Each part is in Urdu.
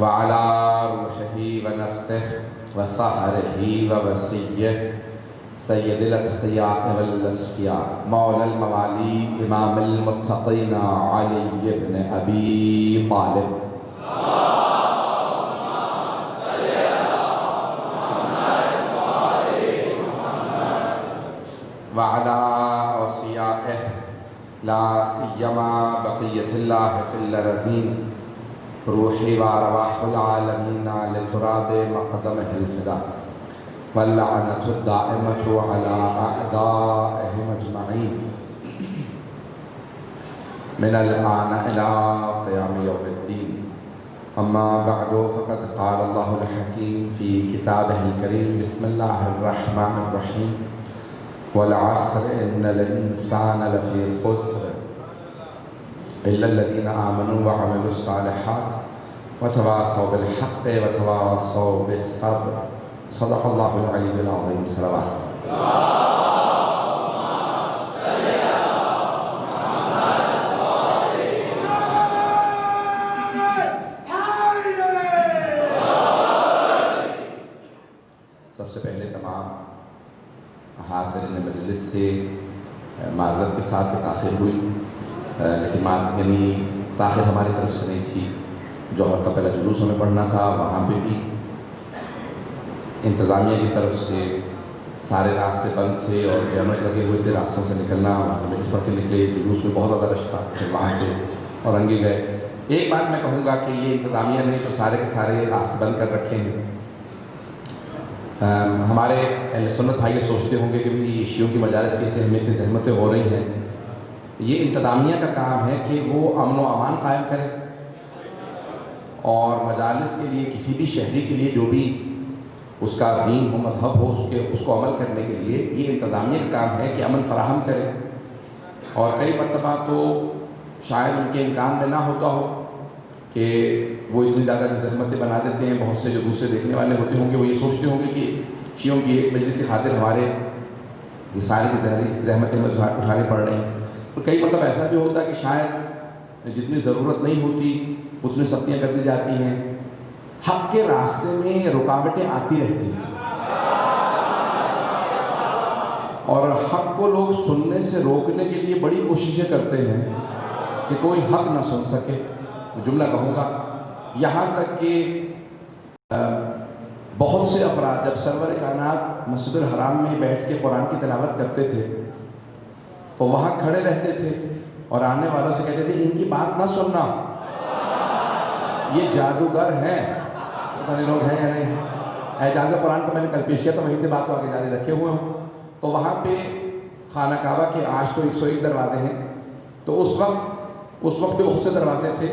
وعلى روحه ونفسه وصهره ووصيه سيد الأتقياء والأصفياء مولى الموالي إمام المتقين علي بن أبي طالب وعلى أوصيائه لا سيما بقية الله في الأرضين روحي وأرواح العالمين لتراب مقدمه الفداء واللعنة الدائمة على أعدائهم أجمعين من الآن إلى قيام يوم الدين. أما بعد فقد قال الله الحكيم في كتابه الكريم بسم الله الرحمن الرحيم والعصر إن الإنسان لفي خسر إلا الذين آمنوا وعملوا الصالحات وتواصوا بالحق وتواصوا بالصبر. صدق الله العلي العظيم. صلوات. سب سے پہلے تمام حاضرین مجلس سے معذرت کے ساتھ تاخیر ہوئی، لیکن معذرت یعنی تاخیر ہماری طرف سے نہیں تھی. جوہر کا پہلا جلوس ہمیں پڑھنا تھا، وہاں پہ بھی انتظامیہ کی طرف سے سارے راستے بند تھے اور کیمرے لگے ہوئے تھے راستوں سے نکلنا. وہاں سے اس وقت نکلے جلوس میں بہت زیادہ رش تھا، پھر وہاں سے اور رنگے گئے. ایک بات میں کہوں گا کہ یہ انتظامیہ نے تو سارے کے سارے راستے بند کر رکھے ہیں. ہمارے اہل سنت بھائی یہ سوچتے ہوں گے کہ بھی شیعوں کی مجالس کی ایسی اہمیت زحمتیں ہو رہی ہیں. یہ انتظامیہ کا کام ہے کہ وہ امن و امان قائم کرے اور مجالس کے لیے کسی بھی شہری کے لیے جو بھی اس کا دین ہو مذہب ہو اس کو عمل کرنے کے لیے یہ انتظامیہ کا کام ہے کہ امن فراہم کرے. اور کئی مرتبہ تو شاید ان کے امکان میں نہ ہوتا ہو کہ وہ اتنی زیادہ زحمتیں بنا دیتے ہیں. بہت سے جو دوسرے دیکھنے والے ہوتے ہوں گے وہ یہ سوچتے ہوں گے کہ شیعوں کی ایک مجلس کی خاطر ہمارے یہ ساری کی زحمتیں اٹھانی پڑ رہی ہیں. اور کئی مرتبہ ایسا بھی ہوتا ہے کہ شاید جتنی ضرورت نہیں ہوتی اتنی سختیاں کر دی جاتی ہیں. حق کے راستے میں رکاوٹیں آتی رہتی ہیں اور حق کو لوگ سننے سے روکنے کے لیے بڑی کوششیں کرتے ہیں کہ کوئی حق نہ سن سکے. جملہ کہوں گا یہاں تک کہ بہت سے افراد جب سرور کائنات مسجد الحرام میں بیٹھ کے قرآن کی تلاوت کرتے تھے تو وہاں کھڑے رہتے تھے اور آنے والوں سے کہتے تھے ان کی بات نہ سننا، یہ جادوگر ہیں. لوگ ہیں یا نہیں؟ اعجاز قرآن کو میں نے کل پیش کیا تو وہیں سے بات کو آگے جاری رکھے ہوئے ہوں. تو وہاں پہ خانہ کعبہ کے آج تو 101 دروازے ہیں، تو اس وقت بھی بہت سے دروازے تھے.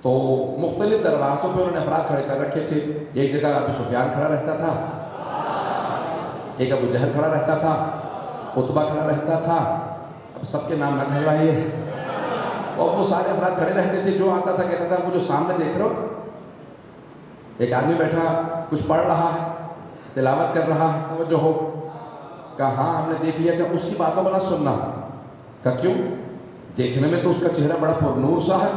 تو مختلف دروازوں پہ انہوں نے افراد کھڑے کر رکھے تھے. ایک جگہ ابو سفیان کھڑا رہتا تھا، ایک ابو جہل کھڑا رہتا تھا، عتبہ کھڑا رہتا تھا. اب سب کے نام نہ کہلوائیے. اور وہ سارے افراد کھڑے رہتے تھے. جو آتا تھا کہتا تھا وہ جو سامنے دیکھ رہے ہو ایک آدمی بیٹھا کچھ پڑھ رہا ہے، تلاوت کر رہا ہے، توجہ ہو. کہا ہاں ہم نے دیکھ لیا کہ اس کی باتوں پر نہ سننا. کہا کیوں؟ دیکھنے میں تو اس کا چہرہ بڑا پرنور سا ہے.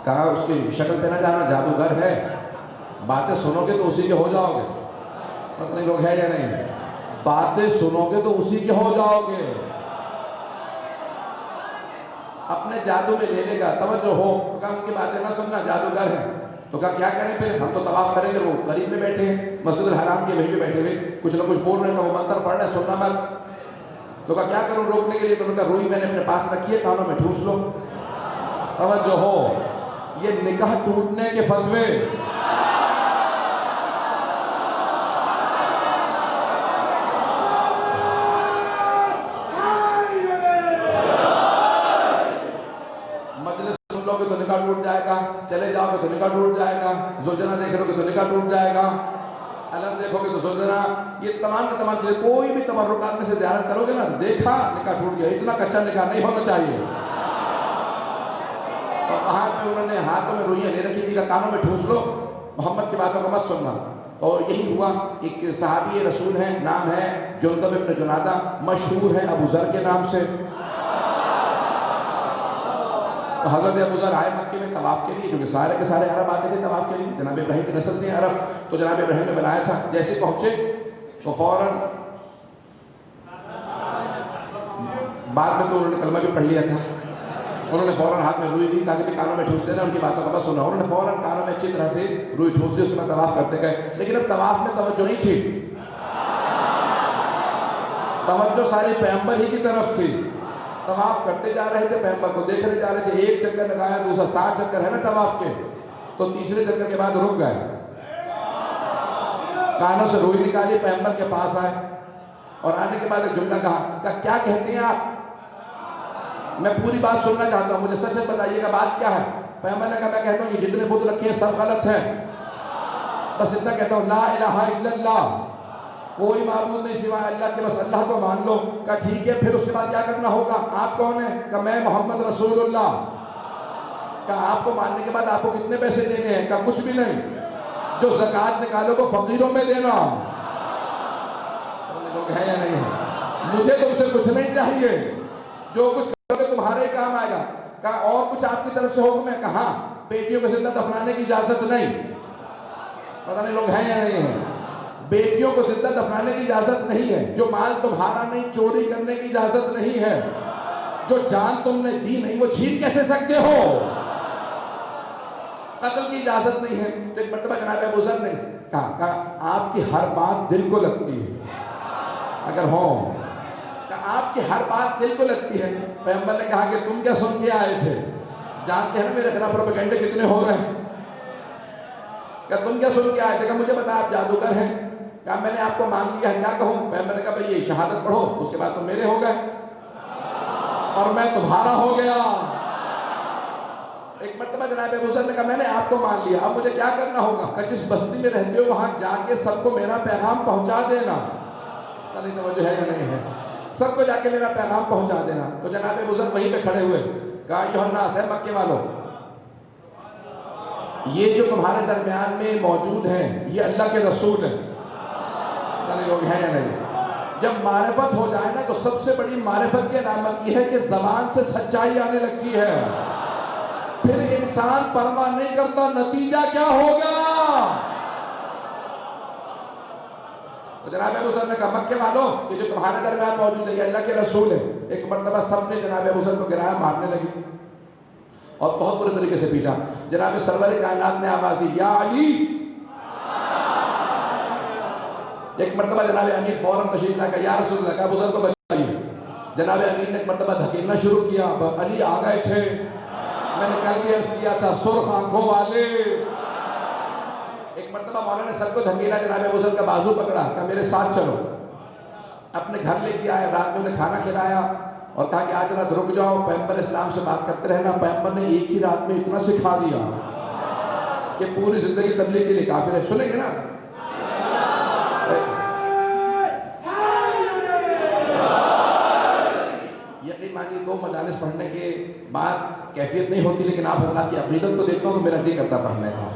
کہا اس کی شکل پہ نہ جانا، جادوگر ہے. باتیں سنو گے تو اسی کے ہو جاؤ گے. پتہ نہیں لوگ ہے یا نہیں؟ باتیں سنو گے تو اسی کے ہو جاؤ گے. اپنے جادو میں لے لے گا. توجہ ہو. کہا ان کی باتیں نہ سننا، جادوگر ہے. تو کہا کیا کریں پھر؟ ہم تو طواف کریں گے. وہ قریب میں بیٹھے ہیں مسجد الحرام کے، وہیں پہ بیٹھے ہوئے کچھ نہ کچھ بول رہے ہیں. وہ منتر پڑھ رہے ہیں، سننا مت. تو کہا کیا کروں روکنے کے لیے؟ تو انہوں نے کہا روئی میں نے اپنے پاس رکھی ہے، کانوں میں ٹھوس لو. توجہ ہو. یہ نکاح ٹوٹنے کے فتوے. مجلس سن لو گے تو نکاح ٹوٹ جائے گا، چلے جاؤ گے تو نکاح ٹوٹ جائے گا، زوجنا دیکھ لو گے تو نکاح ٹوٹ جائے گا، علم دیکھو گے تو زوجنا. یہ تمام کے تمام چیزیں کوئی بھی تبرکات میں سے زیارت کرو گے نا، دیکھا نکاح ٹوٹ گیا. اتنا کچا نکاح نہیں ہونا چاہیے. اور وہاں پہ انہوں نے ہاتھوں میں روئیاں لے رکھی تھی کہ کانوں میں ٹھوس لو، محمد کی باتوں کو مت سننا. اور یہی ہوا. ایک صحابی رسول ہیں، نام ہے جندب ابن جنادہ، مشہور ہے ابو ذر کے نام سے. تو حضرت ابو ذر آئے مکے میں طواف کے لیے، کیونکہ سارے کے سارے عرب آتے تھے طواف کے لیے، جناب ابراہیم کی نسل سے ہیں عرب، تو جناب ابراہیم نے بنایا تھا. جیسے پہنچے تو فوراً بعد میں تو انہوں نے کلمہ بھی پڑھ لیا تھا، انہوں نے فوراً ہاتھ میں روئی لی تاکہ بھی کانوں میں ٹھوس دینا، ان کی باتوں کا بس سننا. انہوں نے فوراً کانوں میں اچھی طرح سے روئی ٹھوس دی، اس کے بعد طواف کرتے گئے. لیکن اب طواف میں توجہ نہیں تھی، توجہ ساری پیغمبر ہی کی طرف تھی. طواف کرتے جا رہے تھے، پیغمبر کو دیکھتے جا رہے تھے. ایک چکر لگایا، دوسرا 7 چکر ہے نا طواف کے، تو تیسرے چکر کے بعد رک گئے، کانوں سے روئی نکالی، پیغمبر کے پاس آئے اور آنے کے بعد ایک جملہ کہا، کیا کہتے ہیں آپ؟ میں پوری بات سننا چاہتا ہوں، مجھے سچ سچ بتائیے گا بات کیا ہے. پیغمبر نے کہا میں کہتا ہوں کہ جتنے بت رکھے ہیں سب غلط ہیں، بس اتنا کہتا ہوں لا الہ الا اللہ، کوئی معبود نہیں سوائے اللہ کے، بس اللہ کو مان لو. کہا ٹھیک ہے، پھر اس کے بعد کیا کرنا ہوگا؟ آپ کون ہیں؟ کہا میں محمد رسول اللہ. کہا آپ کو ماننے کے بعد آپ کو کتنے پیسے دینے ہیں؟ کہا کچھ بھی نہیں، جو زکوٰۃ نکالو کو فقیروں میں دینا. لوگ ہیں یا نہیں ہیں؟ مجھے تم سے کچھ نہیں چاہیے، جو کچھ کرو گے تمہارے کام آئے گا. کہا اور کچھ آپ کی طرف سے حکم ہے؟ کہا بیٹیوں کو زندہ دفنانے کی اجازت نہیں. پتہ نہیں لوگ ہیں یا نہیں ہیں؟ بیٹیوں کو زندہ دفنانے کی اجازت نہیں ہے. جو مال تمہارا نہیں چوری کرنے کی اجازت نہیں ہے. جو جان تم نے دی نہیں وہ چھین کیسے سکتے ہو؟ قتل کی اجازت نہیں ہے. تو ایک مرتبہ جناب ابو ذر نے کہا آپ کی ہر بات دل کو لگتی ہے، اگر ہو آپ کی ہر بات دل کو لگتی ہے. پیغمبر نے کہا کہ تم کیا سن کے آئے تھے؟ جانتے ہیں نا میرے خلاف پروپیگنڈے کتنے ہو رہے ہیں. کہ تم کیا سن کے آئے تھے؟ کہ مجھے بتا آپ جادوگر ہیں. کہا میں نے آپ کو مان لیا ہے، کیا کہوں؟ پیغمبر نے کہا بھئی یہ شہادت پڑھو، اس کے بعد تم میرے ہو گئے اور میں تمہارا ہو گیا. ایک مرتبہ جناب ابو ذر نے کہا میں نے آپ کو مان لیا، اب مجھے کیا کرنا ہوگا؟ کہ جس بستی میں رہتے ہو وہاں جا کے سب کو میرا پیغام پہنچا دینا. نہیں توجہ ہے یا نہیں ہے؟ سب کو جا کے میرا پیغام پہنچا دینا. تو جناب ابو ذر وہیں پہ کھڑے ہوئے، کہا ایھا الناس، ہے مکے والوں، یہ جو تمہارے درمیان میں موجود ہیں یہ اللہ کے رسول ہیں. نہیں لوگ ہیں یا نہیں؟ جب معرفت ہو جائے نا تو سب سے بڑی معرفت کی علامت یہ ہے کہ زبان سے سچائی آنے لگتی ہے، پھر انسان پرواہ نہیں کرتا نتیجہ کیا ہوگا. تو جناب ابو ذر نے کہا مکے والوں یہ جو تمہارے درمیان موجود ہے یہ اللہ کے رسول ہے. ایک مرتبہ سب نے جناب ابو ذر کو گرایا، مارنے لگی اور بہت برے طریقے سے پیٹا. جناب سرور کائنات نے آواز دی یا علی. ایک مرتبہ جناب امیر فوراً تشریف لا کر یا رسول اللہ، کہا ابو ذر کو بچائیے. جناب امیر نے ایک مرتبہ دھکیلنا شروع کیا، علی آ گئے تھے، میں نے کل بھی عرض کیا تھا سرخ آنکھوں والے. ایک مرتبہ مولا نے سب کو دھکیلا، جناب ابو ذر کا بازو پکڑا، کہا میرے ساتھ چلو. اپنے گھر لے کے آئے، رات میں انہیں کھانا کھلایا اور کہا کہ آج رات رک جاؤ، پیغمبر اسلام سے بات کرتے رہنا. پیغمبر نے ایک ہی رات میں اتنا سکھا دیا کہ پوری زندگی تبلیغ کے لیے کافی ہے. سنیں گے نا؟ یقین مانیے 2 مجالس پڑھنے کے بعد کیفیت نہیں ہوتی، لیکن آپ اللہ کی عقیدت کو دیکھتا ہوں تو میرا جی کرتا پڑھنے کا.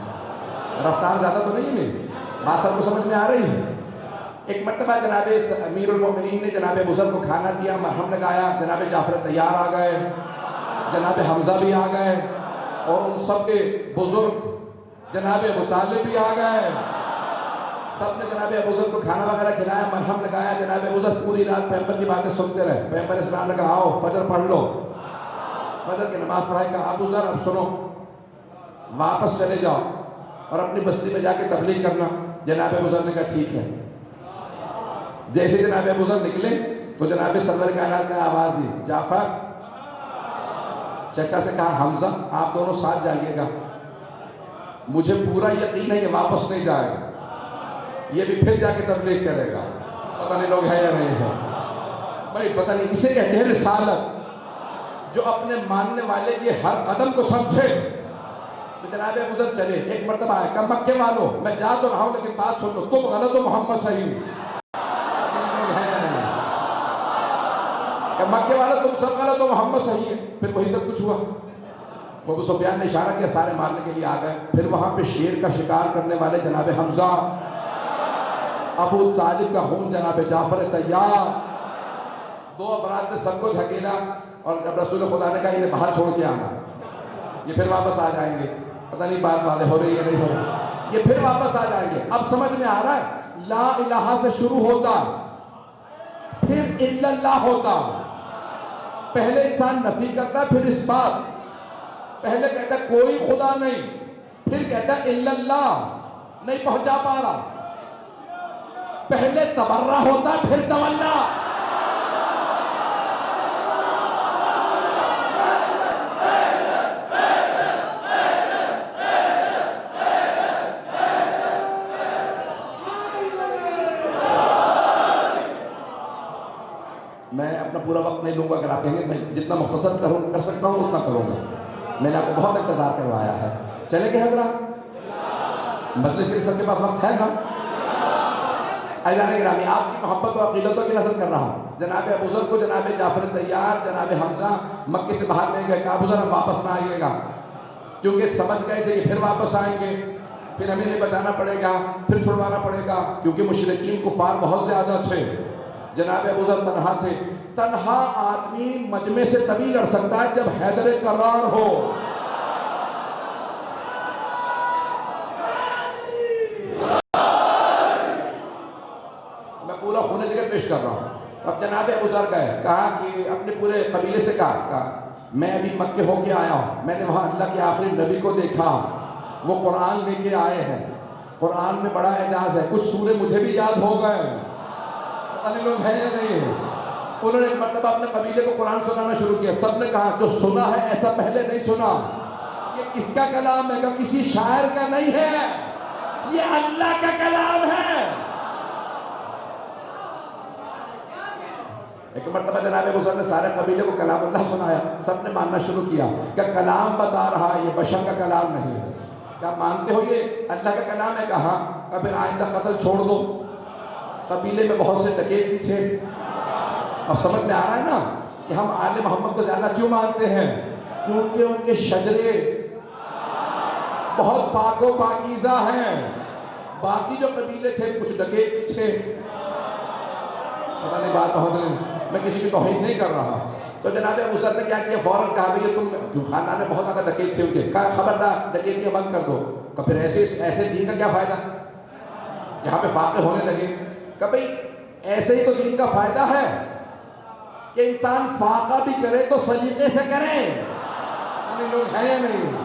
رفتار زیادہ تو نہیں ہے میری بات، سب کو سمجھ میں آ رہی ہے. ایک مرتبہ جناب امیر المومنین نے جناب ابو ذر کو کھانا دیا، مرہم لگایا. جناب جعفر طیار آ گئے، جناب حمزہ بھی آ گئے اور ان سب کے بزرگ جناب ابو طالب بھی آ گئے. سب نے جناب ابو ذر کو کھانا وغیرہ کھلایا، مرہم لگایا. جناب ابو ذر پوری رات پیغمبر کی باتیں سنتے رہے. پیغمبر اسلام نے کہا آؤ فجر پڑھ لو. فجر کی نماز پڑھائی. کہا ابو ذر اب سنو، واپس چلے جاؤ اور اپنی بستی میں جا کے تبلیغ کرنا. جناب ابو ذر نے کہا ٹھیک ہے. جیسے جناب ابو ذر نکلے تو جناب سرور کائنات نے آواز دی جعفر. چچا سے کہا حمزہ آپ دونوں ساتھ جائیے گا، مجھے پورا یقین ہے یہ واپس نہیں جائے گا، یہ بھی پھر جا کے تبلیغ کرے گا. پتہ نہیں لوگ ہے یا نہیں ہے بھائی، پتہ نہیں. اسے کہتے ہیں رسالت، جو اپنے ماننے والے کے ہر قدم کو سمجھے. تو جناب ابو ذر چلے. ایک مرتبہ آئے، کہا مکے والوں میں جا تو رہا ہوں لیکن بات سن لو، تم غلط ہو محمد صحیح. کہ مکے والا تم سب غلط ہو محمد صحیح ہے. پھر وہی سب کچھ ہوا. ابو سفیان نے اشارہ کیا، سارے مارنے کے لیے آ گئے. پھر وہاں پہ شیر کا شکار کرنے والے جناب حمزہ، ابو طالب کا خون جناب جعفر طیار، 2 افراد نے سب کو دھکیلا اور جب رسول خدا نے کہا انہیں باہر چھوڑ کے آنا. یہ پھر واپس آ جائیں گے. پتہ نہیں بات واضح ہو رہی ہے نہیں ہو رہی. یہ پھر واپس آ جائیں گے. اب سمجھ میں آ رہا ہے لا الہ سے شروع ہوتا پھر الا اللہ ہوتا. پہلے انسان نفی کرتا پھر اس بات. پہلے کہتا کوئی خدا نہیں پھر کہتا الا اللہ. نہیں پہنچا پا رہا. پہلے تبرہ ہوتا پھر تولا. میں اپنا پورا وقت نہیں لوں گا. اگر آپ کہیں گے میں جتنا مختصر کر سکتا ہوں اتنا کروں گا. میں نے آپ کو بہت انتظار کروایا ہے. چلے گئے حضرات؟ مجلس کے سب کے پاس وقت ہے نا؟ عزیزان گرامی آپ کی محبت و عقیدتوں کی نظر کر رہا ہوں. جناب ابو ذر کو جناب جعفر طیار جناب حمزہ مکے سے باہر لے گئے. کہا ابو ذر ہم واپس نہ آئیے گا کیونکہ سمجھ گئے تھے کہ پھر واپس آئیں گے پھر ہمیں انہیں بچانا پڑے گا پھر چھڑوانا پڑے گا کیونکہ مشرکین کفار بہت زیادہ تھے. جناب ابو ذر تنہا تھے. تنہا آدمی مجمع سے تبھی لڑ سکتا ہے جب حیدر کرار ہو. میں پورا خون جگہ پیش کر رہا ہوں. اب جناب ابو ذر گئے. کہا کہ اپنے پورے قبیلے سے کہا میں ابھی مکے ہو کے آیا ہوں. میں نے وہاں اللہ کے آخری نبی کو دیکھا. وہ قرآن لے کے آئے ہیں. قرآن میں بڑا اعجاز ہے. کچھ سورے مجھے بھی یاد ہو گئے. لوگ ہیں یا نہیں ہیں؟ انہوں نے ایک مرتبہ اپنے قبیلے کو قرآن سنانا شروع کیا. سب نے کہا جو سنا ہے ایسا پہلے نہیں سنا. یہ کس کا کلام ہے؟ کہ کسی شاعر کا نہیں ہے, یہ اللہ کا کلام ہے. ایک مرتبہ جناب ابو ذر نے سارے قبیلے کو کلام اللہ سنایا. سب نے ماننا شروع کیا کہ کلام بتا رہا ہے, یہ بشر کا کلام نہیں ہے. کیا مانتے ہو یہ اللہ کا کلام ہے؟ کہا کہ پھر آئندہ قتل چھوڑ دو. قبیلے میں بہت سے ڈکیت بھی تھے. اب سمجھ میں آ رہا ہے نا کہ ہم آل محمد کو زیادہ کیوں مانتے ہیں؟ کیونکہ ان کے شجرے بہت پاک و پاکیزہ ہیں. باقی جو قبیلے تھے کچھ ڈکیت بھی تھے. پتہ نہیں بات بہت نہیں, میں کسی کی توہین نہیں کر رہا. تو جناب ابو ذر نے کیا کیا؟ فوراً کہا بھئی تم خاندان میں بہت زیادہ ڈکیت تھے ان کے. کہا خبردار ڈکیتیاں بند کر دو. تو پھر ایسے دین کا کیا فائدہ؟ یہاں پہ فاقے ہونے لگے. کہ بھئی ایسے ہی تو دین کا فائدہ ہے کہ انسان فاقہ بھی کرے تو سلیقے سے کرے. یعنی لوگ ہیں یا نہیں؟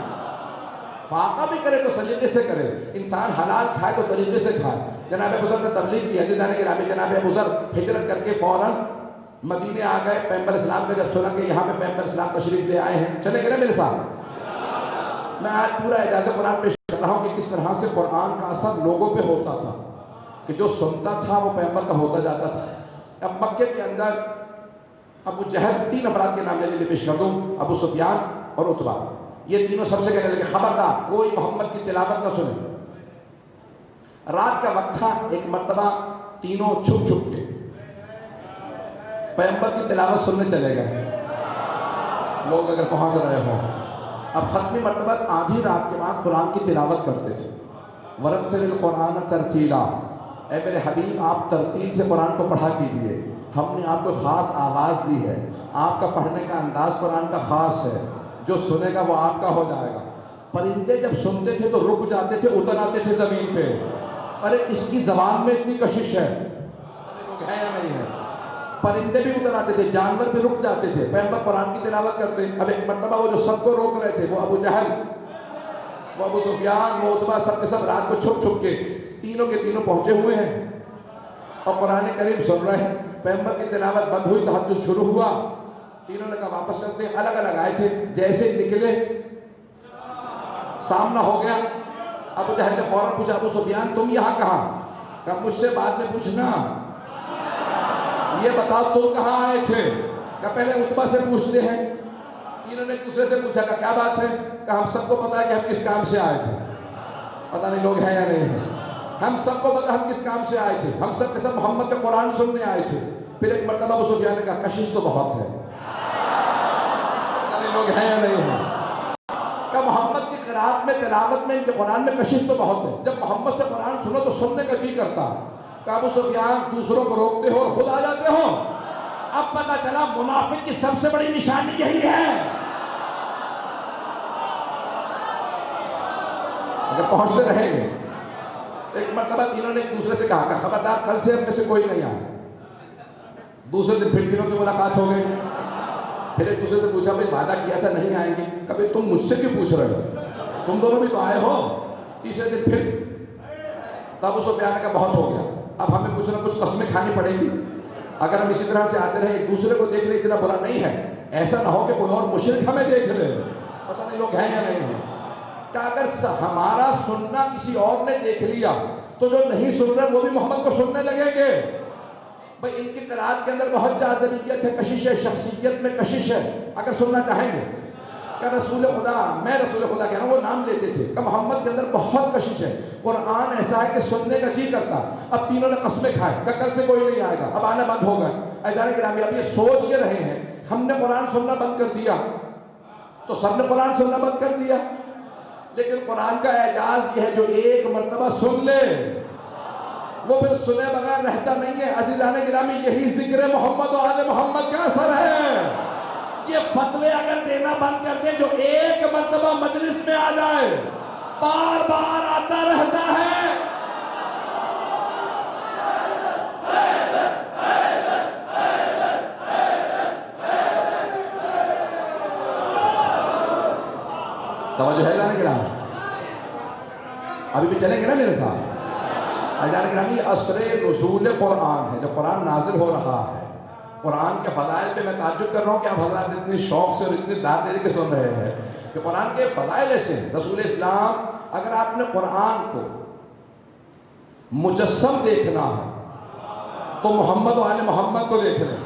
فاقہ بھی کرے تو سلیقے سے کرے. انسان حلال کھائے تو طریقے سے کھائے. جناب ابو ذر نے تبلیغ کی. عزیزان گرامی جناب ابو ذر ہجرت کر کے فوراً مدینے آ گئے. پیغمبر اسلام کا جب سنا کہ یہاں پہ پیغمبر اسلام تشریف لے آئے ہیں, چلے گئے میرے ساتھ. میں آج پورا اعجاز قرآن پیش کر رہا ہوں کہ کس طرح سے قرآن کا اثر لوگوں پہ ہوتا تھا کہ جو سنتا تھا وہ پیغمبر کا ہوتا جاتا تھا. اب مکے کے اندر ابو جہل 3 افراد کے نام لینے پیش کر دوں. ابو سفیان اور عتبہ. یہ تینوں سب سے کہنے لگے خبردار کوئی محمد کی تلاوت نہ سنے. رات کا وقت تھا. ایک مرتبہ تینوں چھپ کے پیغمبر کی تلاوت سننے چلے گئے. لوگ اگر پہنچ رہے ہوں. اب ختمی مرتبہ آدھی رات کے بعد قرآن کی تلاوت کرتے تھے. ورتل القرآن ترتیلا, اے میرے حبیب آپ ترتیل سے قرآن کو پڑھا کیجئے. ہم نے آپ کو خاص آواز دی ہے. آپ کا پڑھنے کا انداز قرآن کا خاص ہے. جو سنے گا وہ آپ کا ہو جائے گا. پرندے جب سنتے تھے تو رک جاتے تھے, اتر آتے تھے زمین پہ. ارے اس کی زبان میں اتنی کشش ہے. لوگ ہیں یا نہیں ہے؟ پرندے بھی اتر آتے تھے, جانور بھی رک جاتے تھے. پیغمبر قرآن کی تلاوت کرتے. اب ایک مرتبہ وہ جو سب کو روک رہے تھے, وہ ابو جہل, وہ ابو سفیان, وہ عتبہ, سب کے سب رات کو چھپ کے تینوں کے تینوں پہنچے ہوئے ہیں اور قرآن کریم سن رہے ہیں. پیغمبر کی تلاوت بند ہوئی, تہجد شروع ہوا. تینوں نے کہا واپس چلتے. الگ الگ آئے تھے. جیسے نکلے سامنا ہو گیا. ابو جہل نے فوراً پوچھا ابو سفیان تم یہاں کہاں؟ کہا مجھ سے بعد میں پوچھنا, یہ بتاؤ تم کہاں آئے تھے؟ کہا پہلے عتبہ سے پوچھتے ہیں. تینوں نے دوسرے سے پوچھا کہ کیا بات ہے؟ کہ ہم سب کو پتا ہے کہ ہم کس کام سے آئے تھے. پتہ نہیں لوگ ہیں یا نہیں ہیں؟ ہم سب کو پتا ہم کس کام سے آئے تھے. ہم سب کے سب محمد کا قرآن سننے آئے تھے. پھر ایک مرتبہ ابو سفیان نے کہا کشش تو بہت ہے. پتہ نہیں لوگ ہیں یا نہیں ہیں؟ کہ محمد کی قرآت میں تلاوت میں ان کے قرآن میں کشش تو بہت ہے. جب محمد سے قرآن سنو تو سننے کا جی کرتا. کہ ابو سفیان دوسروں کو روکتے ہو اور خود آ جاتے ہو. اب پتہ چلا منافق کی سب سے بڑی نشانی یہی ہے. اگر پہنچتے رہیں گے. ایک مرتبہ تینوں نے ایک دوسرے سے کہا کہ خبردار کل سے ہم میں سے کوئی نہیں آئے. دوسرے دن پھر تینوں کی ملاقات ہو گئی. پھر ایک دوسرے سے پوچھا بھائی وعدہ کیا تھا نہیں آئیں گے. کبھی تم مجھ سے کیوں پوچھ رہے ہو؟ تم دونوں بھی تو آئے ہو. تیسرے دن پھر تب اس کو پیار کا بہت ہو گیا. اب ہمیں کچھ نہ کچھ قسمیں کھانی پڑیں گی. اگر ہم اسی طرح سے آتے رہے ایک دوسرے کو دیکھ لیں اتنا برا نہیں ہے. ایسا نہ ہو کہ کوئی اور مشرک ہمیں دیکھ لے. پتہ نہیں لوگ ہیں یا نہیں ہیں. کہ اگر ہمارا سننا کسی اور نے دیکھ لیا تو جو نہیں سن رہے وہ بھی محمد کو سننے لگیں گے. بھئی ان کی قرآن کے اندر بہت جاذبیت ہے, کشش ہے, شخصیت میں کشش ہے. اگر سننا چاہیں گے کہ رسول خدا, میں رسول خدا کہہ رہا ہوں, وہ نام لیتے تھے کہ محمد کے اندر بہت کشش ہے. قرآن ایسا ہے کہ سننے کا جی کرتا. اب تینوں نے قسمیں کھائے کہ کل سے کوئی نہیں آئے گا, اب آنا بند ہو گئے. اعزاز گرامی اب یہ سوچ کے رہے ہیں ہم نے قرآن سننا بند کر دیا تو سب نے قرآن سننا بند کر دیا. لیکن قرآن کا اعجاز یہ ہے جو ایک مرتبہ سن لے وہ پھر سنے بغیر رہتا نہیں ہے. عزیزان گرامی یہی ذکر محمد و آل محمد کا اثر ہے. یہ فتوے اگر دینا بند کر دیں جو ایک مرتبہ مجلس میں آ جائے بار بار آتا رہتا ہے. توجہ ہے جانے گرامی, ابھی بھی چلیں گے نا میرے ساتھ. جانے گرامی یہ عصر نزول قرآن ہے, جب قرآن نازل ہو رہا ہے. قرآن کے فضائل پہ میں تعجب کر رہا ہوں کہ آپ حضرات اتنی شوق سے اور اتنی داد دے کے سن رہے ہیں کہ قرآن کے فضائل ایسے ہیں. رسول اسلام, اگر آپ نے قرآن کو مجسم دیکھنا ہے تو محمد و آل محمد کو دیکھ لیں,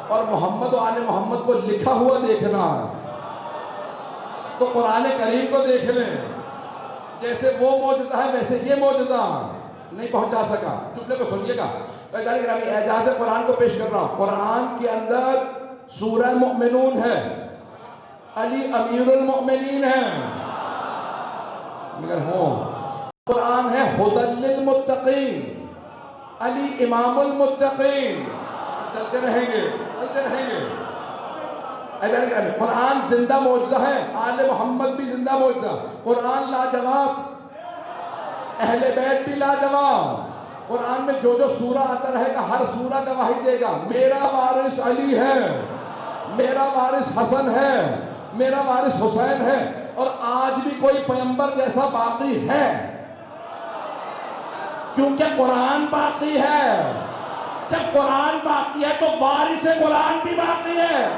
اور محمد و آل محمد کو لکھا ہوا دیکھنا ہے تو قرآن کریم کو دیکھ لیں. جیسے وہ معجزہ ہے ویسے یہ معجزہ نہیں پہنچا سکا. چپلے کو سنیے گا. اعجاز قرآن کو پیش کر رہا ہوں. قرآن کے اندر سورہ مؤمنون ہے, علی امیر المؤمنین ہے. مگر قرآن ہے ہدی للمتقین, علی امام المتقین. چلتے رہیں گے چلتے رہیں گے. قرآن زندہ معجزہ ہے, آل محمد بھی زندہ معجزہ. قرآن لاجواب, اہل بیت بھی لاجواب. قرآن میں جو جو سورہ آتا رہے گا ہر سورہ گواہی دے گا میرا وارث علی ہے, میرا وارث حسن ہے, میرا وارث حسین ہے. اور آج بھی کوئی پیغمبر جیسا باقی ہے کیونکہ قرآن باقی ہے. جب قرآن باقی ہے تو وارث قرآن بھی باقی ہے.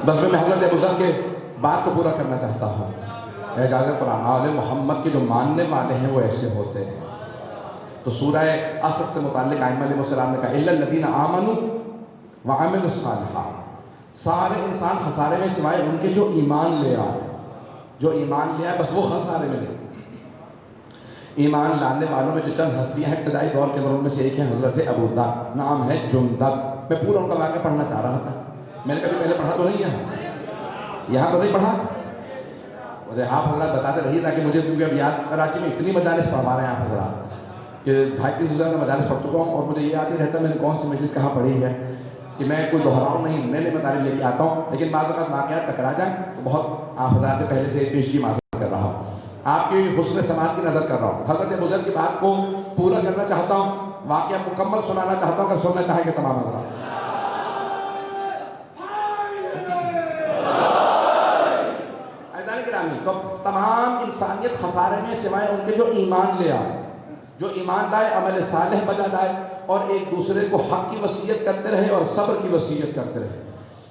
بس میں حضرت ابوذر کے بات کو پورا کرنا چاہتا ہوں. اعجاز قرآن, آل محمد کے جو ماننے والے ہیں وہ ایسے ہوتے ہیں. تو سورہ اسد سے متعلق ائمہ علیہ السلام نے کہا الا الذین آمنوا وعملوا الصالحات, سارے انسان خسارے میں سوائے ان کے جو ایمان لے آئے. جو ایمان لے آئے بس وہ خسارے میں نہیں. ایمان لانے والوں میں جو چند ہستیاں ہیں ابتدائی دور کے اندر ان میں سے ایک ہے حضرت ابوذر, نام ہے جندب. میں پورا ان کا واقعہ پڑھنا چاہ رہا تھا. میں نے کبھی پہلے پڑھا تو نہیں ہے, یہاں تو نہیں پڑھا. مجھے آپ حضرات بتاتے رہیے تاکہ مجھے, کیونکہ اب یاد کراچی میں اتنی مجالس پڑھوا رہے ہیں آپ حضرات کہ 250-300 کا مجالس پڑھ چکا ہوں اور مجھے یہ یاد نہیں رہتا میں نے کون سی مجلس کہاں پڑھی ہے, کہ میں کوئی دہراؤں نہیں, نئے نئے مطالب لے کے آتا ہوں. لیکن بعض اوقات واقعات ٹکرا جائیں تو بہت آپ حضرات سے پہلے سے پیشگی معذرت کر رہا ہوں, آپ کی حسن سماعت کی نظر کر رہا ہوں. حضرت ابوذر کی بات کو پورا کرنا چاہتا ہوں, واقعہ مکمل سنانا چاہتا ہوں. اگر سننا چاہیں گے تمام حضرات. تو تمام انسانیت خسارے میں سوائے ان کے جو ایمان لے آئے, جو ایمان لائے, عمل صالح بجا لائے اور ایک دوسرے کو حق کی وصیت کرتے رہے اور صبر کی وصیت کرتے رہے.